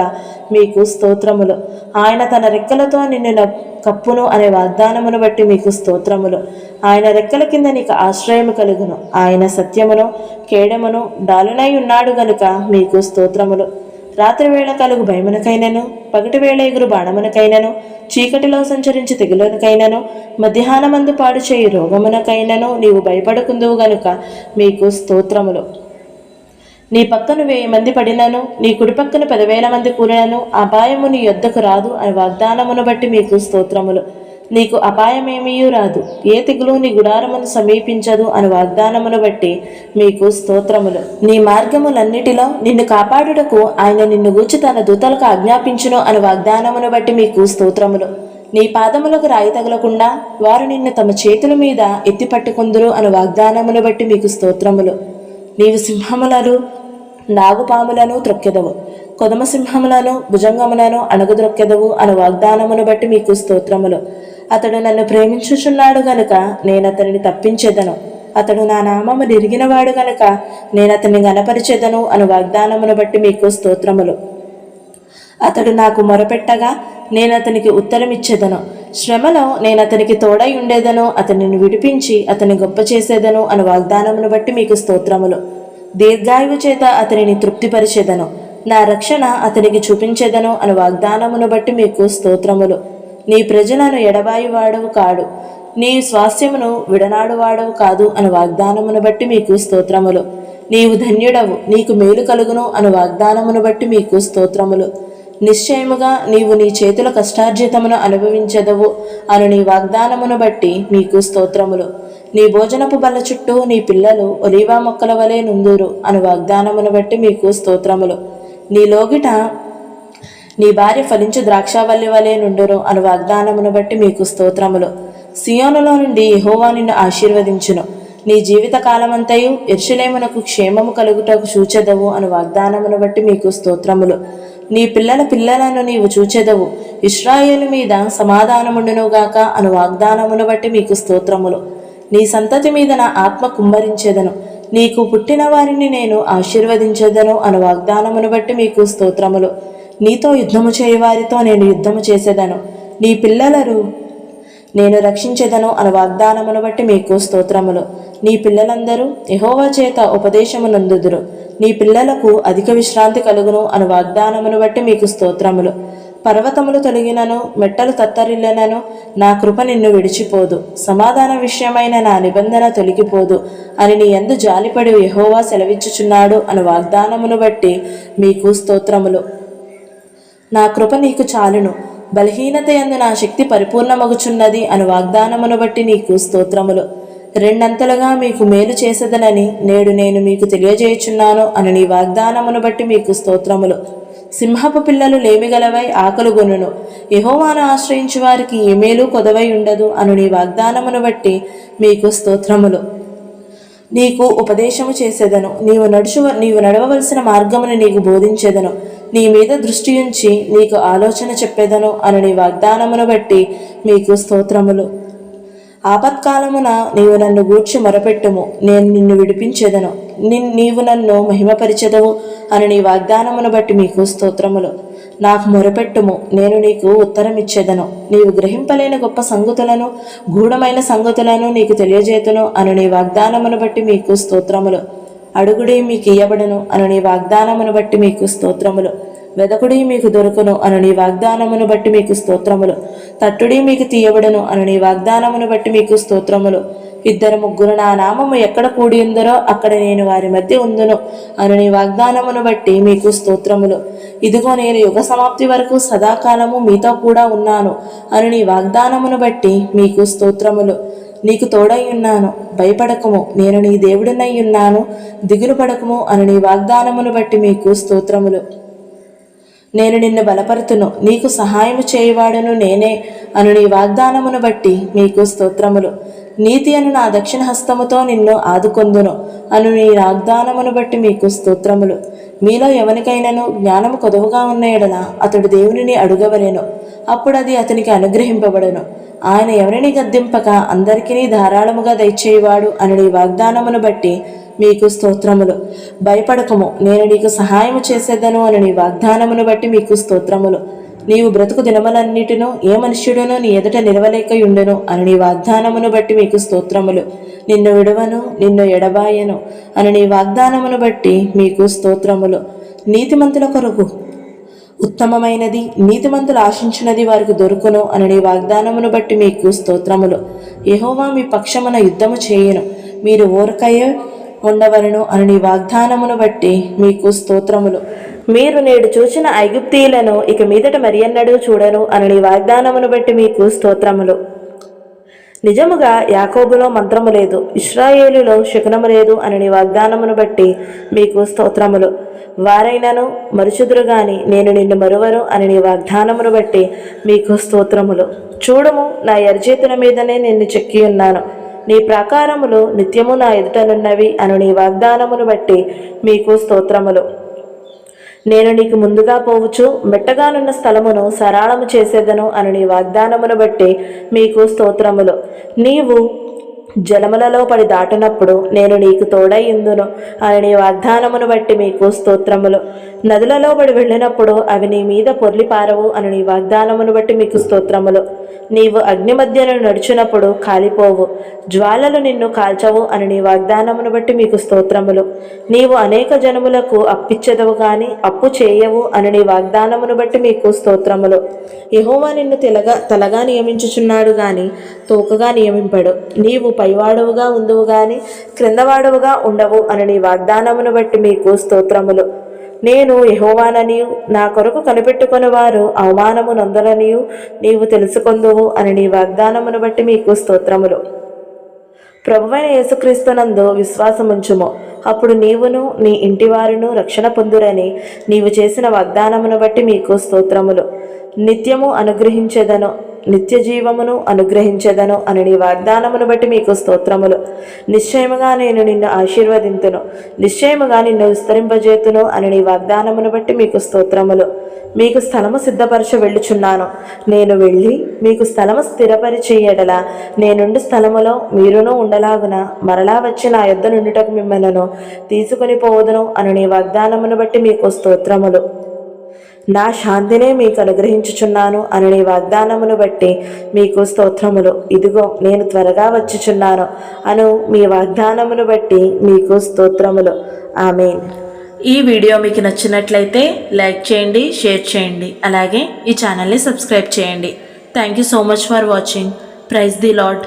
మీకు స్తోత్రములు. ఆయన తన రెక్కలతో నిన్ను కప్పును అనే వాగ్దానమును బట్టి మీకు స్తోత్రములు. ఆయన రెక్కల కింద నీకు ఆశ్రయము కలుగును. ఆయన సత్యమును కేడమును డాలునై ఉన్నాడు గనుక మీకు స్తోత్రములు. రాత్రి వేళ కలుగు భయమునకైనను, పగటి వేళ ఎగురు బాణమునకైనను, చీకటిలో సంచరించి తెగులనకైనను, మధ్యాహ్నమందు పాడు చేయి రోగమునకైనను నీవు భయపడకుందువు గనుక మీకు స్తోత్రములు. నీ పక్కను 1000 మంది పడినను, నీ కుడిపక్కన 10,000 మంది కూలినను అపాయము నీ యొద్దకు రాదు అని వాగ్దానమును బట్టి మీకు స్తోత్రములు. నీకు అపాయమేమీ రాదు, ఏ తెగులు నీ గుడారమును సమీపించదు అని వాగ్దానమును బట్టి మీకు స్తోత్రములు. నీ మార్గములన్నిటిలో నిన్ను కాపాడుటకు ఆయన నిన్ను గూర్చి తన దూతలకు ఆజ్ఞాపించును అని వాగ్దానమును బట్టి మీకు స్తోత్రములు. నీ పాదములకు రాయి తగలకుండా వారు నిన్ను తమ చేతుల మీద ఎత్తిపట్టుకుందురు అని వాగ్దానమును బట్టి మీకు స్తోత్రములు. నీవు సింహములను నాగుపాములను త్రొక్కెదవు, కొదమ సింహములను భుజంగములను అణగద్రొక్కెదవు అని వాగ్దానమును బట్టి మీకు స్తోత్రములు. అతడు నన్ను ప్రేమించుచున్నాడు గనుక నేను అతనిని తప్పించెదను. అతడు నా నామము ఎరిగినవాడు గనుక నేను అతన్ని గనపరిచెదను అని వాగ్దానమును బట్టి మీకు స్తోత్రములు. అతడు నాకు మొరపెట్టగా నేను అతనికి ఉత్తరమిచ్చేదను. శ్రమలో నేను అతనికి తోడై ఉండేదను, అతనిని విడిపించి అతని గొప్ప చేసేదను అని వాగ్దానమును బట్టి మీకు స్తోత్రములు. దీర్ఘాయువు చేత అతనిని తృప్తిపరిచెదను, నా రక్షణ అతనికి చూపించెదను అని వాగ్దానమును బట్టి మీకు స్తోత్రములు. నీ ప్రజలను ఎడబాయివాడవు కాడు, నీ స్వాస్థ్యమును విడనాడువాడవు కాదు అని వాగ్దానమును బట్టి మీకు స్తోత్రములు. నీవు ధన్యుడవు, నీకు మేలు కలుగును అని వాగ్దానమును బట్టి మీకు స్తోత్రములు. నిశ్చయముగా నీవు నీ చేతుల కష్టార్జితమును అనుభవించెదవు అను నీ వాగ్దానమును బట్టి మీకు స్తోత్రములు. నీ భోజనపు బల్ల చుట్టూ నీ పిల్లలు ఒలీవా మొక్కల వలె నుందురు అను వాగ్దానమును బట్టి మీకు స్తోత్రములు. నీ లోగిట నీ భార్య ఫలించు ద్రాక్షావల్లి వలె నుండురు అను వాగ్దానమును బట్టి మీకు స్తోత్రములు. సియోనులో నుండి యెహోవా నిన్ను ఆశీర్వదించును. నీ జీవిత కాలమంతయు యెరూషలేమునకు క్షేమము కలుగుటకు చూచెదవు అను వాగ్దానమును బట్టి మీకు స్తోత్రములు. నీ పిల్లల పిల్లలను నీవు చూచెదవు, ఇశ్రాయేలు మీద సమాధానముండునుగాక అను వాగ్దానమును బట్టి మీకు స్తోత్రములు. నీ సంతతి మీద నా ఆత్మ కుమ్మరించెదను, నీకు పుట్టిన వారిని నేను ఆశీర్వదించెదను అను వాగ్దానమును బట్టి మీకు స్తోత్రములు. నీతో యుద్ధము చేయవారితో నేను యుద్ధము చేసేదను, నీ పిల్లలను నేను రక్షించెదను అను వాగ్దానమును బట్టి మీకు స్తోత్రములు. నీ పిల్లలందరూ యెహోవా చేత ఉపదేశము నందుదురు, నీ పిల్లలకు అధిక విశ్రాంతి కలుగును అను వాగ్దానమును బట్టి మీకు స్తోత్రములు. పర్వతములు తొలగినను, మెట్టలు తత్తరిల్లనను నా కృప నిన్ను విడిచిపోదు, సమాధాన విషయమైన నా నిబంధన తొలగిపోదు అని నీ యందు జాలిపడి యెహోవా సెలవిచ్చుచున్నాడు అను వాగ్దానమును బట్టి మీకు స్తోత్రములు. నా కృప నీకు చాలును, బలహీనత యందు నా శక్తి పరిపూర్ణమగుచున్నది అను వాగ్దానమును బట్టి నీకు స్తోత్రములు. రెండంతలుగా మీకు మేలు చేసేదనని నేడు నేను మీకు తెలియజేయుచున్నాను అను నీ వాగ్దానమును బట్టి మీకు స్తోత్రములు. సింహపు పిల్లలు లేమిగలవై ఆకలుగొనును, యెహోవాను ఆశ్రయించు వారికి ఏ మేలు కొదవై ఉండదు అను నీ వాగ్దానమును బట్టి మీకు స్తోత్రములు. నీకు ఉపదేశము చేసేదను, నీవు నడవవలసిన మార్గమును నీకు బోధించెదను, నీ మీద దృష్టి ఉంచి నీకు ఆలోచన చెప్పేదను అను నీ వాగ్దానమును బట్టి మీకు స్తోత్రములు. ఆపత్కాలమున నీవు నన్ను గూర్చి మొరపెట్టుము, నేను నిన్ను విడిపించెదను, నీవు నన్ను మహిమపరిచెదవు అని నీ వాగ్దానమును బట్టి మీకు స్తోత్రములు. నాకు మొరపెట్టుము, నేను నీకు ఉత్తరమిచ్చేదను, నీవు గ్రహింపలేని గొప్ప సంగతులను గూఢమైన సంగతులను నీకు తెలియజేతును అను నీ వాగ్దానమును బట్టి మీకు స్తోత్రములు. అడుగుడి మీకు ఇయ్యబడును అను నీ వాగ్దానమును బట్టి మీకు స్తోత్రములు. వెదకుడి మీకు దొరుకును అను నీ వాగ్దానమును బట్టి మీకు స్తోత్రములు. తట్టుడి మీకు తీయబడును అను నీ వాగ్దానమును బట్టి మీకు స్తోత్రములు. 2-3 నా నామము ఎక్కడ కూడి ఉందరో అక్కడ నేను వారి మధ్య ఉందును అను నీ వాగ్దానమును బట్టి మీకు స్తోత్రములు. ఇదిగో నేను యుగ సమాప్తి వరకు సదాకాలము మీతో కూడా ఉన్నాను అను నీ వాగ్దానమును బట్టి మీకు స్తోత్రములు. నీకు తోడై ఉన్నాను, భయపడకము, నేను నీ దేవుడినై ఉన్నాను, దిగులు పడకము అను నీ వాగ్దానమును బట్టి మీకు స్తోత్రములు. నేను నిన్ను బలపరుతును, నీకు సహాయము చేయవాడును నేనే అను నీ వాగ్దానమును బట్టి మీకు స్తోత్రములు. నీతి అను నా దక్షిణ హస్తముతో నిన్ను ఆదుకొందును అను నీ వాగ్దానమును బట్టి మీకు స్తోత్రములు. మీలో ఎవరికైనాను జ్ఞానము కొదువుగా ఉన్న ఎడల అతడు దేవునిని అడుగవలెను, అప్పుడు అది అతనికి అనుగ్రహింపబడును. ఆయన ఎవరిని గద్దింపక అందరికీ ధారాళముగా దయచేయవాడు అను నీ వాగ్దానమును బట్టి మీకు స్తోత్రములు. భయపడకము, నేను నీకు సహాయము చేసేదను అని నీ వాగ్దానమును బట్టి మీకు స్తోత్రములు. నీవు బ్రతుకు దినములన్నిటినూ ఏ మనుష్యుడునూ నీ ఎదుట నిలవలేకయుండును అని నీ వాగ్దానమును బట్టి మీకు స్తోత్రములు. నిన్ను విడవను, నిన్ను ఎడబాయను అని నీ వాగ్దానమును బట్టి మీకు స్తోత్రములు. నీతిమంతుల కొరకు ఉత్తమమైనది, నీతిమంతులు ఆశించినది వారికి దొరుకును అని నీ వాగ్దానమును బట్టి మీకు స్తోత్రములు. యెహోవా మీ పక్షమున యుద్ధము చేయును, మీరు ఊరకయే ఉండవలను అని నీ వాగ్దానమును బట్టి మీకు స్తోత్రములు. మీరు నేడు చూచిన ఐగుప్తీయులను ఇక మీదట మరియన్నడూ చూడను అని నీ వాగ్దానమును బట్టి మీకు స్తోత్రములు. నిజముగా యాకోబులో మంత్రము లేదు, ఇశ్రాయేలులో శకునము లేదు అని నీ వాగ్దానమును బట్టి మీకు స్తోత్రములు. వారైనను మరుచుదురు గాని నేను నిన్ను మరువను అని నీ వాగ్దానమును బట్టి మీకు స్తోత్రములు. చూడుము, నా ఎర్జేతుల మీదనే నిన్ను చెక్కి ఉన్నాను, నీ ప్రాకారములు నిత్యము నా ఎదుటనున్నవి అని నీ వాగ్దానమును బట్టి మీకు స్తోత్రములు. నేను నీకు ముందుగా పోవచ్చు, మెట్టగానున్న స్థలమును సరాళము చేసేదను అని నీ వాగ్దానమును బట్టి మీకు స్తోత్రములు. నీవు జలములలో పడి దాటినప్పుడు నేను నీకు తోడైయుందును అని నీ వాగ్దానమును బట్టి మీకు స్తోత్రములు. నదులలో పడి వెళ్ళినప్పుడు అవి నీ మీద పొర్లిపారవు అని నీ వాగ్దానమును బట్టి మీకు స్తోత్రములు. నీవు అగ్ని మధ్యలో నడిచినప్పుడు కాలిపోవు, జ్వాలలు నిన్ను కాల్చవు అని నీ వాగ్దానమును బట్టి మీకు స్తోత్రములు. నీవు అనేక జనములకు అప్పిచ్చెదవు గాని అప్పు చేయవు అని నీ వాగ్దానమును బట్టి మీకు స్తోత్రములు. యెహోవా నిన్ను తలగా నియమించుచున్నాడు గాని తోకగా నియమింపడు. నీవు పైవాడవుగా ఉందువు గాని క్రిందవాడవుగా ఉండవు అని నీ వాగ్దానమును బట్టి మీకు స్తోత్రములు. నేను యెహోవాననియు నా కొరకు కనిపెట్టుకుని వారు అవమానము నొందరనియు నీవు తెలుసుకొందువు అని నీ వాగ్దానమును బట్టి మీకు స్తోత్రములు. ప్రభువైన యేసుక్రీస్తునందు విశ్వాసముంచుము, అప్పుడు నీవును నీ ఇంటివారును రక్షణ పొందురని నీవు చేసిన వాగ్దానమును బట్టి మీకు స్తోత్రములు. నిత్యము అనుగ్రహించెదను, నిత్య జీవమును అనుగ్రహించెదను అని నీ వాగ్దానమును బట్టి మీకు స్తోత్రములు. నిశ్చయముగా నేను నిన్ను ఆశీర్వదింతును, నిశ్చయముగా నిన్ను విస్తరింపజేతును అని నీ వాగ్దానమును బట్టి మీకు స్తోత్రములు. మీకు స్థలము సిద్ధపరచ వెళ్ళుచున్నాను, నేను వెళ్ళి మీకు స్థలము స్థిరపరిచే ఎడల నేనుండు స్థలములో మీరును ఉండలాగున మరలా వచ్చి నా యొద్ద నుండుటకు మిమ్మల్ని తీసుకుని పోవదును అని నీ వాగ్దానమును బట్టి మీకు స్తోత్రములు. నా శాంతినే మీకు అనుగ్రహించుచున్నాను అని నీ వాగ్దానమును బట్టి మీకు స్తోత్రములు. ఇదిగో నేను త్వరగా వచ్చుచున్నాను అను మీ వాగ్దానమును బట్టి మీకు స్తోత్రములు. ఆమేన్. ఈ వీడియో మీకు నచ్చినట్లయితే లైక్ చేయండి, షేర్ చేయండి, అలాగే ఈ ఛానల్ని సబ్స్క్రైబ్ చేయండి. Thank you so much for watching. Praise the lord.